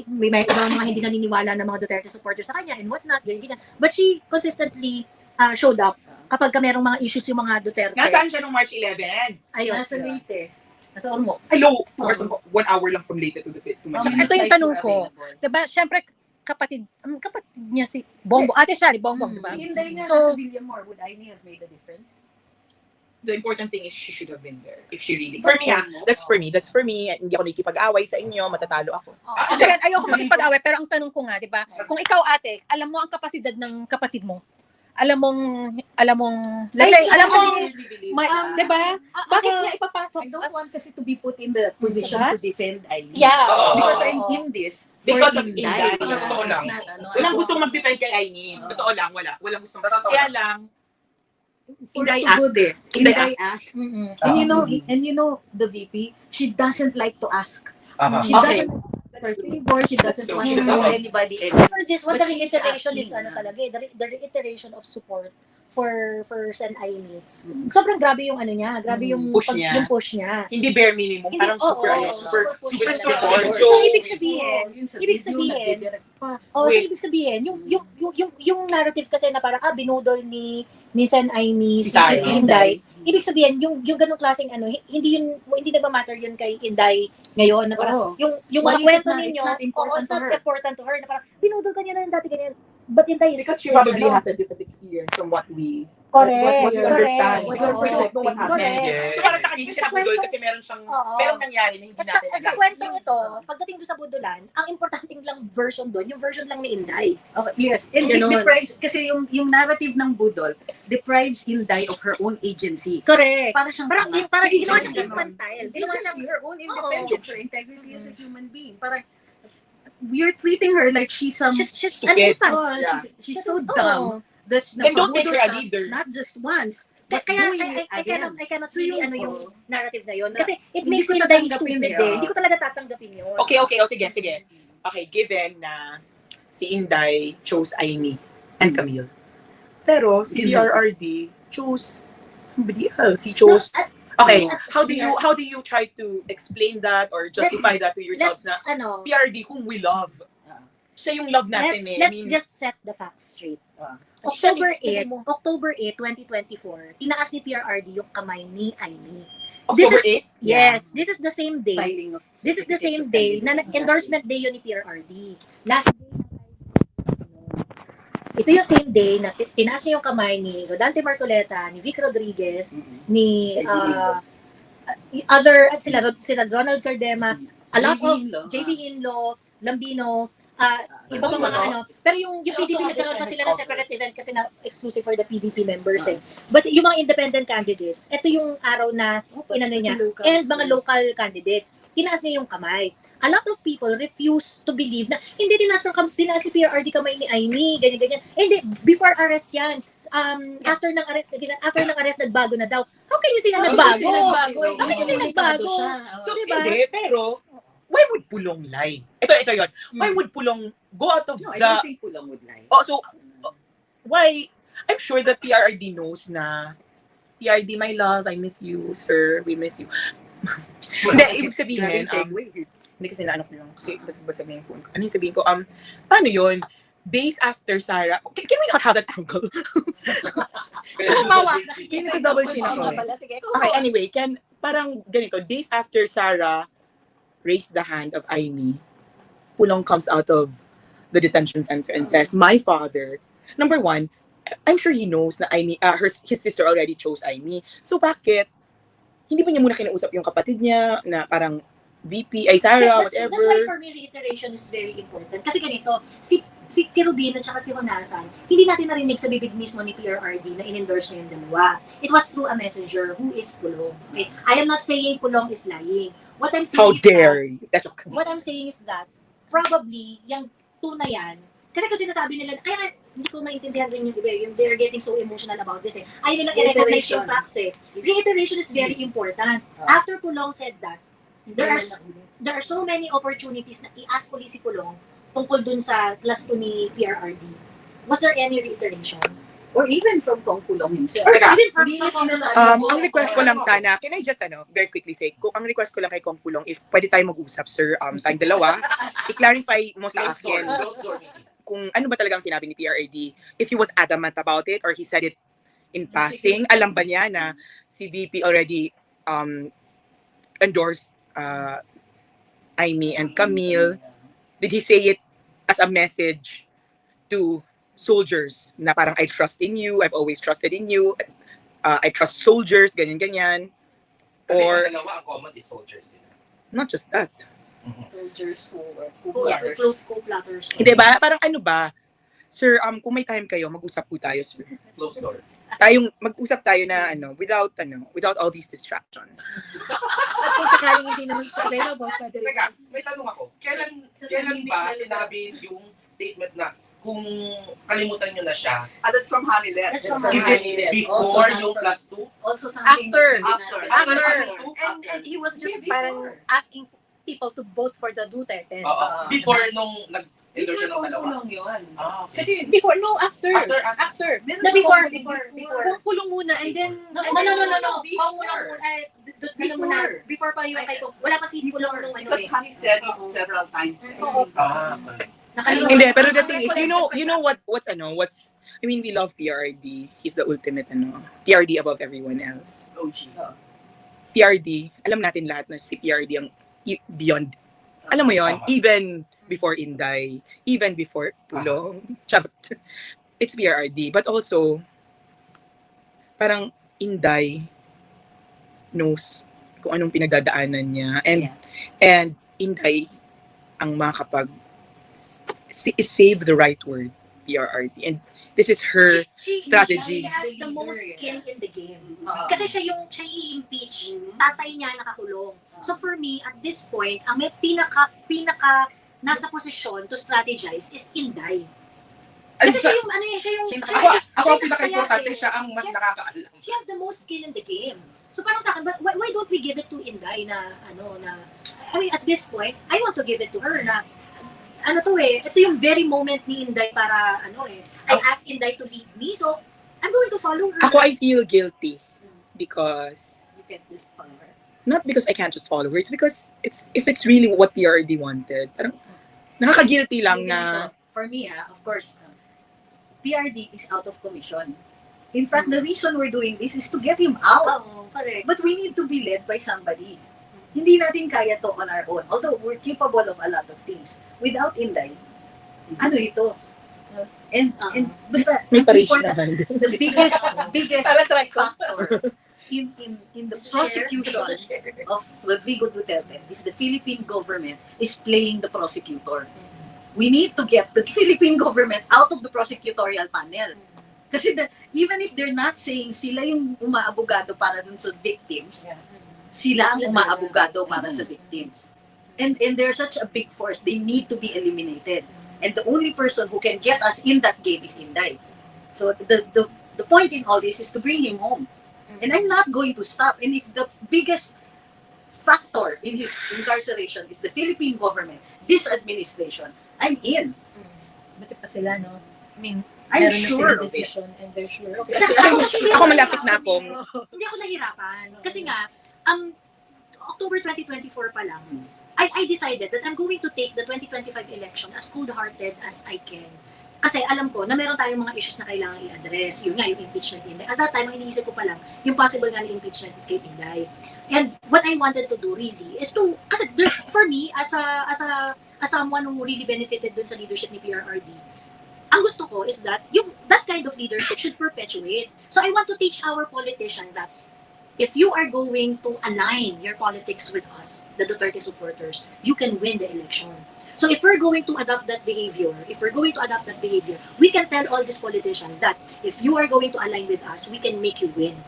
B: May mga hindi naniniwala ng mga Duterte supporters sa kanya and whatnot, ganyan. But she consistently showed up kapag merong mga issues yung mga Duterte.
A: Nasaan siya nung March 11?
B: Ayun.
F: Nasa Leyte. Nasa Ormoc.
A: Hello! 1 hour lang from Leyte to March.
G: Ito yung tanong ko. Diba, syempre, kapatid niya si Bongbong. Ate siya, ni Bongbong, diba?
F: Si Inday nga
G: So-
F: nasa Villamor, would I have made a difference?
A: The important thing is she should have been there. If she really... For me, that's for me. That's for me. Hindi ako nakikipag-away sa inyo. Matatalo ako.
G: Again, ayoko makipag-away, pero ang tanong ko nga, diba, kung ikaw ate, alam mo ang kapasidad ng kapatid mo, alam mong, let's say, alam mong, diba, bakit niya ipapasok?
F: I don't want kasi to be put in the position to defend Eileen.
B: Yeah.
F: Because
B: Oo.
F: I'm in this
A: Because
F: for
A: of
F: Inday.
A: Inday.
C: Totoo lang.
F: It's not, ano,
A: Walang gustong mag-defend kay Aileen. Totoo lang, wala. Walang gustong.
C: Totoo
A: Kaya lang,
F: for
A: Inday
F: so
A: asked.
F: good eh.
A: Inday
F: Inday
A: asked.
F: asked. And you know the VP, she doesn't like to ask.
C: Aha.
F: She
A: Okay.
F: doesn't want her favor, she doesn't want
A: She
F: to know
A: doesn't.
F: anybody.
B: For this one,
F: But
B: the
F: she's
B: reiteration is
F: asking,
B: talaga eh, the reiteration of support for Sen Aimee. Sobrang grabe yung ano niya, grabe yung
A: Push niya.
B: yung push niya.
A: Hindi bare minimum.
B: Hindi,
A: Parang super,
B: oo,
A: super
B: push
C: super
B: talaga.
C: support.
B: So, ibig sabihin,
F: Yun sa
B: ibig
F: video,
B: sabihin,
F: nagdidirect pa.
B: so
A: Wait.
B: ibig sabihin, yung narrative kasi na parang, binudol ni Sen Aimee,
A: Si Sarah.
B: si Inday, ibig sabihin, yung ganung klaseng ano, hindi nagma-matter yun kay Inday ngayon, na parang,
F: Oo.
B: yung
F: Why
B: mga
F: is it
B: kwento
F: not-
B: ninyo,
F: it's not important
B: it's
F: to
B: not
F: her.
B: important to her, na parang, binudol ka niya na dati ganyan. But Inday is
A: Because she
B: is,
A: probably
B: ano,
A: has a different experience from what we
B: correct,
A: what we understand.
B: correct.
A: We don't really know what happened.
B: Correct.
C: Yes.
A: So para sa kanya, hindi siya
B: Sa
A: nabudol
B: kwento-
A: kasi meron siyang,
B: Oo.
A: merong nangyari na hindi
B: At sa
A: natin alam.
B: kwentong ito, pagdating doon sa budulan, ang importanteng lang version doon, yung version lang ni Inday.
F: Okay, yes, and it
B: Ganon.
F: deprives, kasi yung narrative ng budol deprives Inday of her own agency.
B: Correct.
F: Para siyang
B: Parang,
F: tanga.
B: parang ginawa
F: Agency.
B: siyang infantile. Ginawa siyang,
F: Agency, her own independence, her integrity as a human being. Parang, we're treating her like she's some...
B: she's
A: Stupid.
B: an infant.
F: Oh,
A: Yeah.
F: she's so
B: Oo.
F: dumb. That's
A: Then don't make her a
F: napabudol siya,
A: leader.
F: Not just once, but
B: Kaya
F: doing it
B: I
F: again.
B: cannot
F: So
B: really
F: yun,
B: ano yung
F: oo.
B: narrative na yun.
F: Na-
B: Kasi it
F: hindi
B: makes
F: ko
B: Inday
F: tatanggapin
B: stupid
F: eh,
B: eh.
F: ah.
B: Hindi ko talaga tatanggapin yun.
A: Okay, sige. Okay, given na si Inday chose Aimee and Camille. Pero si PRRD chose somebody else. He chose... Okay, how do you try to explain that or justify that to yourselves
B: Let's,
A: na PRD whom we love? Siya yung love natin eh. I
B: let's
A: mean,
B: just set the facts straight.
F: Ah.
B: October
A: Siya,
B: 8, October 8, 2024, tinaas ni PRRD yung kamay ni Aimee.
A: October
B: This
A: 8?
B: Yes, this is the same day.
F: Filing of
B: This is the same
F: certificates of
B: day na
F: candidacy.
B: endorsement day yun ni PRRD. Last day na ito yung same day na tinaas niya yung kamay ni Rodante Marcoleta, ni Vic Rodriguez, ni other at sila Ronald Cardema, a lot of JB Hinlo, Lambino, iba pa mga ano. Pero yung PDP nagkaroon pa sila ng separate event kasi na exclusive for the PDP members eh. But yung mga independent candidates, ito yung araw na inano niya. And mga local candidates, tinaas niya yung kamay. A lot of people refuse to believe na hindi tinaas ni PRRD kamay ni Aimee, ganyan-ganyan. Hindi, before arrest yan. After ng arrest, nagbago na daw. How can you say na nagbago? Bakit kasi nagbago?
A: So,
B: Diba?
A: hindi, pero why would Pulong lie? Ito yun. Why would Pulong go out of
F: No, I
A: the...
F: don't think Pulong would lie.
A: Oh, so, why... I'm sure that PRRD knows na PRRD, my love, I miss you, sir. We miss you. Hindi, ibig sabihin, hindi kasi naano ko lang. Kasi basta yung phone ko. Ano yung sabihin ko? Paano yun? Days after Sarah... Can we not have that angle? Hindi ko double chin ako eh. Okay, anyway, parang ganito, days after Sarah raised the hand of Aimee, Pulong comes out of the detention center and says, my father, number one, I'm sure he knows na Aimee, his sister already chose Aimee. So bakit hindi pa niya muna kinausap yung kapatid niya na parang VP, ay Sarah,
B: That's
A: whatever.
B: why for me reiteration is very important. Kasi ganito, si si Kirubin at saka si Honasan, hindi natin narinig sa bibig mismo ni PRRD na in-endorse niya yung dalawa. It was through a messenger who is Pulong. Okay? I am not saying Pulong is lying. What I'm saying
A: How
B: is
A: dare you? That's
B: what I'm saying is that probably yung two na yan, kasi kung sinasabi nila, ay, hindi ko maintindihan rin yung iba, yung they're getting so emotional about this eh. Ay nila i-recognize yung facts eh. Reiteration is very important. After Pulong said that, there are so many opportunities na i-ask ulit si Pulong tungkol dun sa plus 2 ni PRRD. Was there any reiteration?
F: Or even from Kong Pulong himself.
B: Or even from
F: Hindi niya sinasabi
A: Ang request ko lang sana, can I just very quickly say, kung ang request ko lang kay Kong Pulong, if pwede tayo mag-usap, sir, tayong dalawa, i-clarify mo sa akin
C: Closed door meeting.
A: kung ano ba talagang sinabi ni PRAD. If he was adamant about it or he said it in passing, alam ba niya na si VP already endorsed Aimee and Camille? Did he say it as a message to soldiers na parang I trust in you, I've always trusted in you, I trust soldiers, ganyan-ganyan?
C: Kasi
A: Or
C: ang dalawa, ang common is soldiers din.
A: not just that.
F: soldiers who
B: Yeah,
F: are
B: co-platters.
A: Hindi ba? Parang ano ba? Sir, kung may time kayo, mag-usap po tayo, sir.
C: Closed door.
A: Mag-usap tayo na without all these distractions.
G: At kung sakaling hindi naman siya available, pwede rin.
C: Teka, may tanong ako. Kailan ba sinabi yung statement na kung kalimutan nyo na siya,
F: that's from Hanilet.
B: That's from
C: is it before yung plus 2?
F: Also something
G: After.
F: After.
G: And he was just parang asking people to vote for the Duterte.
C: Oo. Before nung nag-endorse siya ng dalawa.
F: Pulong yun.
C: Okay.
F: Kasi
G: Before, no, after.
C: After.
B: No, before.
G: Kung kulong muna, and then,
B: No. Before pa yung kay wala pa si Pulong nung ano
F: because
B: eh.
F: Hani said it several times.
C: Okay.
B: Nakalimutan.
A: Hindi, pero the thing is, you know what's I mean, we love PRD. He's the ultimate PRD above everyone else.
F: OG.
A: PRD, alam natin lahat na si PRD ang beyond. Alam mo yon, even before Inday, even before Pulong. Charot. It's PRD. But also, parang Inday knows kung anong pinagdadaanan niya. And Inday ang makakapag save the right word, PRRD. And this is her strategy.
B: She has the most skin in the game. Kasi siya i-impeach, tatay niya nakakulong. So for me, at this point, ang may pinaka nasa posisyon to strategize is Inday. Kasi siya yung
C: Ako ang pinaka-importante, siya ang mas nakakaalam.
B: She has the most skill in the game. So parang sa akin, why don't we give it to Inday I mean, at this point, I want to give it to her na ito yung very moment ni Inday para I asked Inday to lead me, so I'm going to follow her.
A: Ako, I feel guilty because
F: You can't just follow her.
A: not because I can't just follow her, it's because if it's really what PRD wanted, parang nakaka-guilty lang na
F: For me, of course, PRD is out of commission. In fact, the reason we're doing this is to get him out.
B: Oo, correct.
F: But we need to be led by somebody. Hindi natin kaya to on our own. Although we're capable of a lot of things. Without Inday, ano ito? And basta,
A: may parish
F: important-
A: naman.
F: the biggest
G: Para try ko.
F: factor in the prosecution of Rodrigo Duterte is the Philippine government is playing the prosecutor. We need to get the Philippine government out of the prosecutorial panel. Kasi even if they're not saying sila yung umaabogado para dun sa victims, sila ang umaabogado para sa victims. And they're such a big force, they need to be eliminated. And the only person who can get us in that game is Inday. So the point in all this is to bring him home. And I'm not going to stop. And if the biggest factor in his incarceration is the Philippine government, this administration, I'm in.
G: Buti pa sila, no? I mean,
F: I'm
G: meron na
F: sure
G: silang
F: of it.
G: decision and they're sure of
A: Ako malapit na akong
B: Hindi ako nahirapan. Kasi nga, October 2024 pa lang, I decided that I'm going to take the 2025 election as cold-hearted as I can. Kasi alam ko na meron tayong mga issues na kailangan i-address. Yun nga, yung impeachment Inday. At that time, ang iniisip ko pa lang, yung possible nga na impeachment kay Inday. And what I wanted to do really is to, kasi for me, as someone who really benefited dun sa leadership ni PRRD, ang gusto ko is that that kind of leadership should perpetuate. So I want to teach our politicians that if you are going to align your politics with us, the Duterte supporters, you can win the election. So if we're going to adopt that behavior, we can tell all these politicians that if you are going to align with us, we can make you win.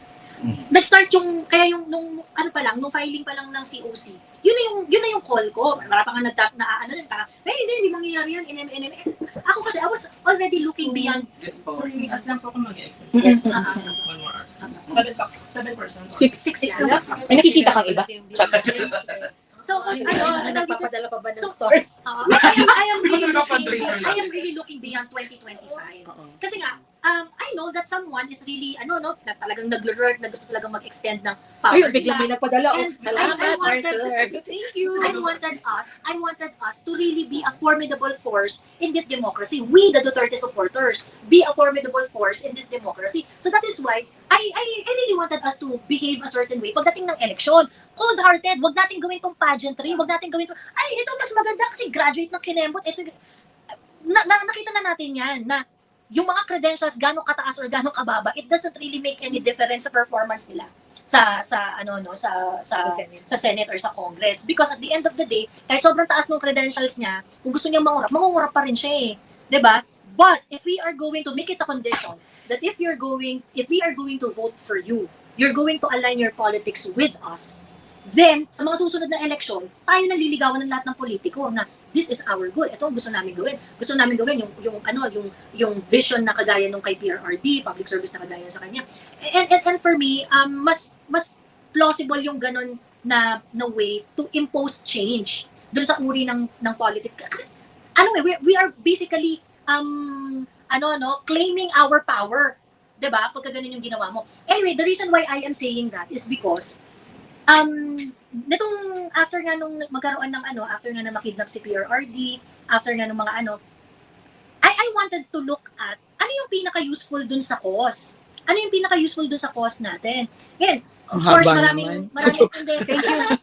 B: Nag-start yung, kaya yung, nung filing pa lang ng COC, yun na yung call ko. Marami pa nga parang, hindi mangyayari yan, NM. Ako kasi, I was already looking beyond.
H: Yes po. As lang po ako mag-exit.
B: Yes,
H: One more. 7%.
A: 6. May nakikita kang iba?
B: So,
G: Nagpapadala pa ba ng
B: So,
G: stores?
B: I am really
C: Fundraiser lang.
B: looking beyond 2025. Kasi nga, I know that someone is really, na talagang nag-lurk, na gusto talagang mag-extend ng power.
G: Ayun, biglang may nagpadala.
B: And
G: Salamat,
B: I wanted-
G: Arthur. Thank you.
B: I wanted us to really be a formidable force in this democracy. We, the Duterte supporters, be a formidable force in this democracy. So that is why I really wanted us to behave a certain way pagdating ng eleksyon. Cold-hearted, wag natin gawin tong pageantry, wag natin gawin tong, ito mas maganda kasi graduate ng kinembot. Ito, nakita na natin yan, na yung mga credentials, gano'ng kataas or gano'ng kababa, it doesn't really make any difference sa performance nila sa Senate or sa Congress. Because at the end of the day, kahit sobrang taas ng credentials niya, kung gusto niya mangungurap pa rin siya eh. 'Di ba? But if we are going to make it a condition that if we are going to vote for you, you're going to align your politics with us, then sa mga susunod na eleksyon, tayo naliligawan ng lahat ng politiko na this is our goal. Ito ang gusto namin gawin. Gusto namin gawin yung vision na kagaya nung kay PRRD, public service na kagaya sa kanya. And for me, mas plausible yung ganun na way to impose change dun sa uri ng politics. Kasi we are basically claiming our power. 'Di ba? Pagka ganun yung ginawa mo. Anyway, the reason why I am saying that is because nitong after nga nung magkaroon ng after nga na makidnap si PRRD, after nga nung mga I wanted to look at ano yung pinaka-useful dun sa cause. Ano yung pinaka-useful dun sa cause natin. Again, of
A: Ang
B: course,
A: haba
B: maraming hindi.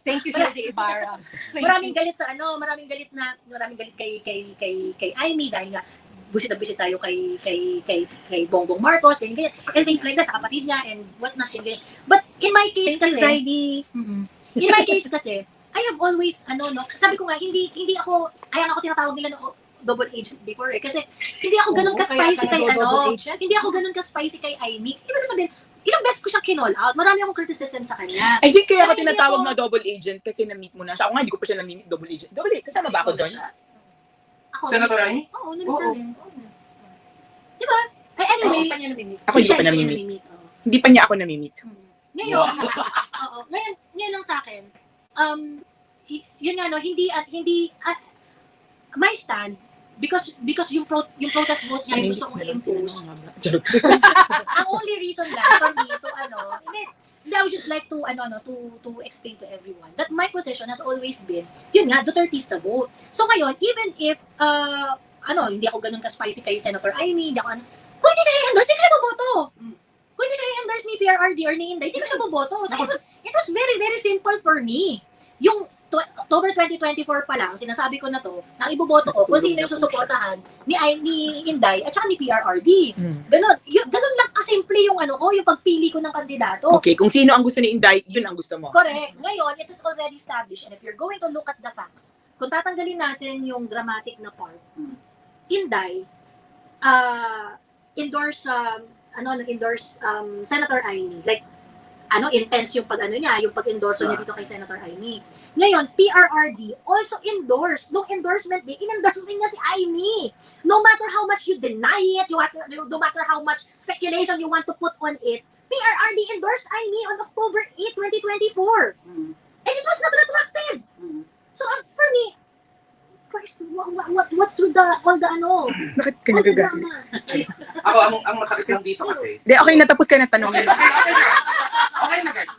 G: Thank you, Hildy Ibarra.
B: Maraming galit sa maraming galit kay Amy dahil nga busit na busit tayo kay Bongbong Marcos, ganyan, and things like that, sa kapatid niya, and whatnot, and ganyan. But in my case kasi, in my case kasi, I have always, sabi ko nga, hindi ako, kaya nga ako tinatawag nila na double agent before kasi hindi ako ganun ka-spicy kay hindi ako ganun ka-spicy kay Amy. Ibig sabihin, ilang beses ko siya kinall out, marami akong criticism sa kanya.
A: I think kaya
B: Kaya
A: ka
B: hindi
A: tinatawag
B: ako-
A: na double agent kasi na-meet mo na siya. Ako nga, hindi ko pa siya na-meet double agent. Double agent, kasama ba ako doon?
B: Ako,
C: Senator Amy?
B: Oo, namit namin. Diba? Anyway,
G: Ako pa niya namimit.
A: Ako hindi ko pa
B: siya
A: na-meet.
B: namimit.
A: Hindi pa niya ako na-meet.
B: Ngayon, ngayon lang sa akin, yun nga, hindi, my stand, because yung protest vote niya, yung gusto kong i-impose, ang only reason lang for me to, hindi, I would just like to, to explain to everyone that my position has always been, yun nga, Dutertista vote. So ngayon, even if, hindi ako ganun ka-spicy kay Senator Amy, hindi ako, kung hindi siya i-endorse, hindi ko siya boboto. Kung hindi siya i-endorse ni PRRD or ni Inday, hindi ko siya boboto. So it was very, very simple for me. Yung October 2024 pa lang, sinasabi ko na to, na iboboto ko kung sino yung susuportahan ni Inday at saka ni PRRD. Ganun lang kasimple yung yung pagpili ko ng kandidato.
A: Okay, kung sino ang gusto ni Inday, yun ang gusto mo.
B: Correct. Ngayon, it is already established. And if you're going to look at the facts, kung tatanggalin natin yung dramatic na part, Inday, endorse Senator Amy. Like, intense yung yung pag-endorse niya dito kay Senator Amy. Ngayon, PRRD also endorsed. Nung endorsement day, in-endorse din niya si Amy. No matter how much you deny it, no matter how much speculation you want to put on it, PRRD endorsed Amy on October 8, 2024. And it was not retracted. So, for me, what's with all the
A: Bakit ka
B: all the
A: nagagalit?
B: drama?
C: Ako, ang masakit lang dito kasi,
A: Hindi, okay, natapos ka na tanong.
C: okay na guys.